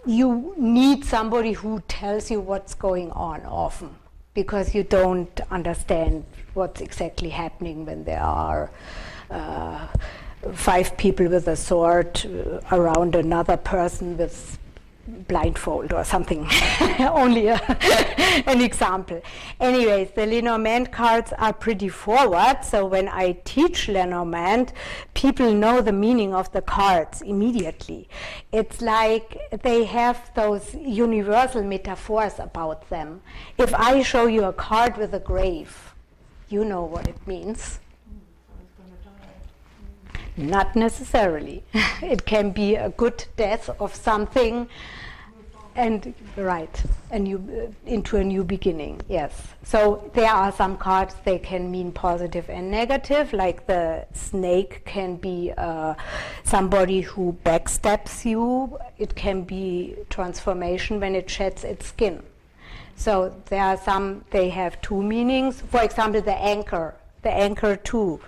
you need somebody who tells you what's going on often, because you don't understand what's exactly happening when there are 5 people with a sword around another person with blindfold or something. Only an example. Anyways, the Lenormand cards are pretty forward, so when I teach Lenormand, people know the meaning of the cards immediately. It's like they have those universal metaphors about them. If I show you a card with a grave, you know what it means. Not necessarily. It can be a good death of something, and into a new beginning. Yes. So there are some cards they can mean positive and negative. Like the snake can be somebody who backstabs you. It can be transformation when it sheds its skin. So there are some. They have 2 meanings. For example, the anchor. The anchor too.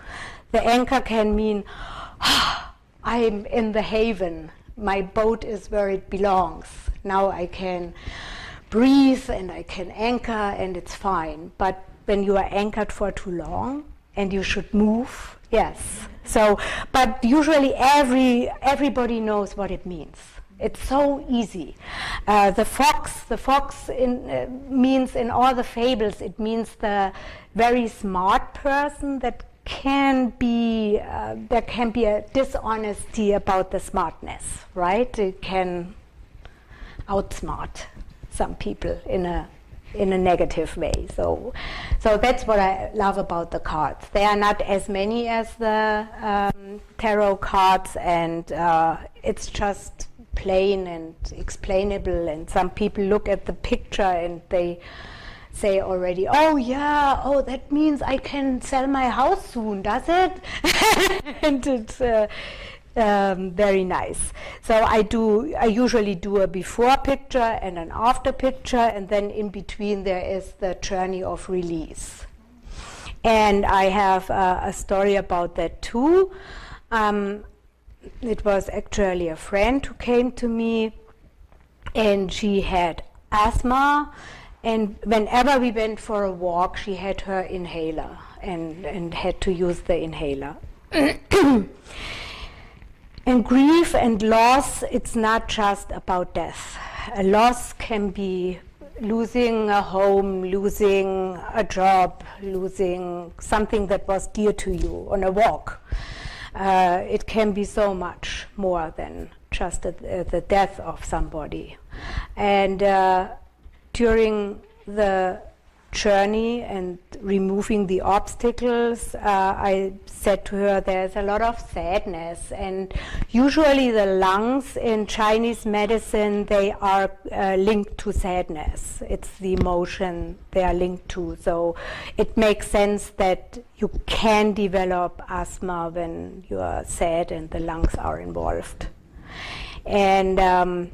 The anchor can mean, I'm in the haven. My boat is where it belongs. Now I can breathe and I can anchor and it's fine. But when you are anchored for too long and you should move, yes. So, but usually everybody knows what it means. It's so easy. The fox means in all the fables, it means the very smart person that there can be a dishonesty about the smartness, right? It can outsmart some people in a negative way. So that's what I love about the cards. They are not as many as the tarot cards, and it's just plain and explainable. And some people look at the picture and they say already, oh yeah, oh that means I can sell my house soon, does it? And it's very nice. So I usually do a before picture and an after picture, and then in between there is the journey of release. And I have a story about that too. It was actually a friend who came to me, and she had asthma. And whenever we went for a walk, she had her inhaler and had to use the inhaler. And grief and loss, it's not just about death. A loss can be losing a home, losing a job, losing something that was dear to you on a walk. It can be so much more than just the death of somebody. And during the journey and removing the obstacles, I said to her, there's a lot of sadness, and usually the lungs in Chinese medicine, they are linked to sadness. It's the emotion they are linked to. So it makes sense that you can develop asthma when you are sad and the lungs are involved. And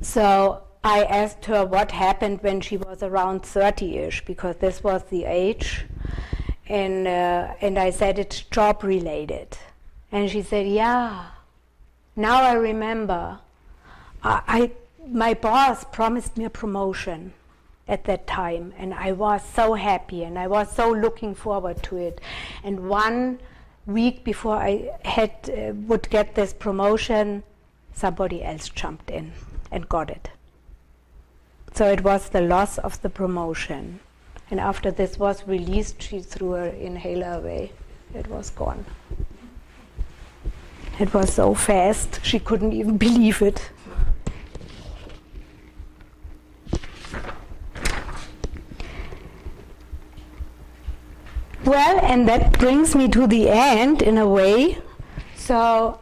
so I asked her what happened when she was around 30-ish, because this was the age, and I said it's job related, and she said, yeah, now I remember, my boss promised me a promotion at that time, and I was so happy and I was so looking forward to it, and 1 week before I would get this promotion, somebody else jumped in and got it. So it was the loss of the promotion. And after this was released, she threw her inhaler away. It was gone. It was so fast, she couldn't even believe it. Well, and that brings me to the end in a way. So,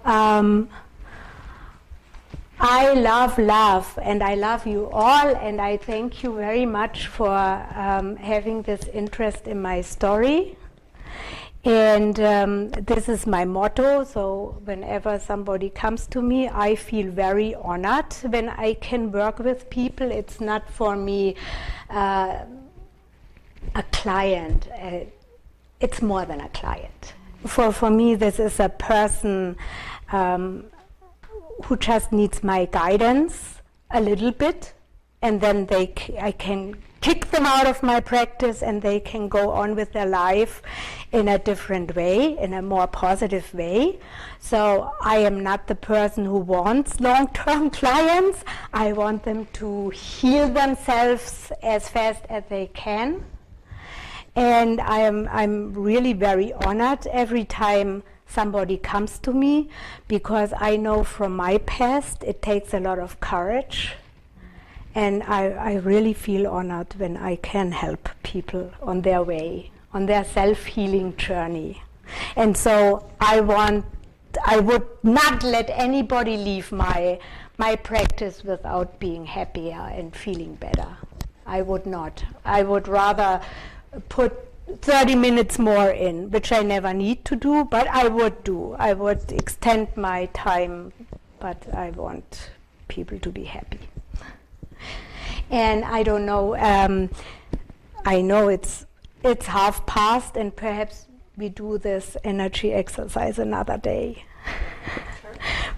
I love love, and I love you all, and I thank you very much for having this interest in my story. And this is my motto, so whenever somebody comes to me, I feel very honored when I can work with people. It's not for me a client, it's more than a client. For me, this is a person who just needs my guidance a little bit, and then I can kick them out of my practice and they can go on with their life in a different way, in a more positive way. So I am not the person who wants long-term clients. I want them to heal themselves as fast as they can. And I'm really very honored every time somebody comes to me, because I know from my past it takes a lot of courage, and I really feel honored when I can help people on their way, on their self-healing journey. And so I would not let anybody leave my practice without being happier and feeling better. I would not. I would rather put 30 minutes more in, which I never need to do, but I would do. I would extend my time, but I want people to be happy. And I don't know, I know it's past, and perhaps we do this energy exercise another day.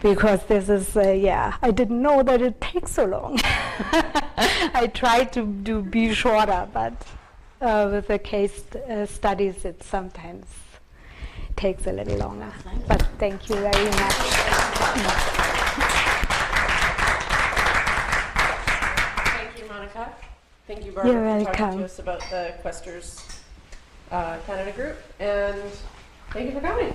Because this is, I didn't know that it takes so long. I tried to be shorter, but with the case studies, it sometimes takes a little longer. But thank you very much.
Thank you, Monika. Thank you, Barbara,
You're
for talking
welcome.
to us about the Questers Canada group. And thank you for coming.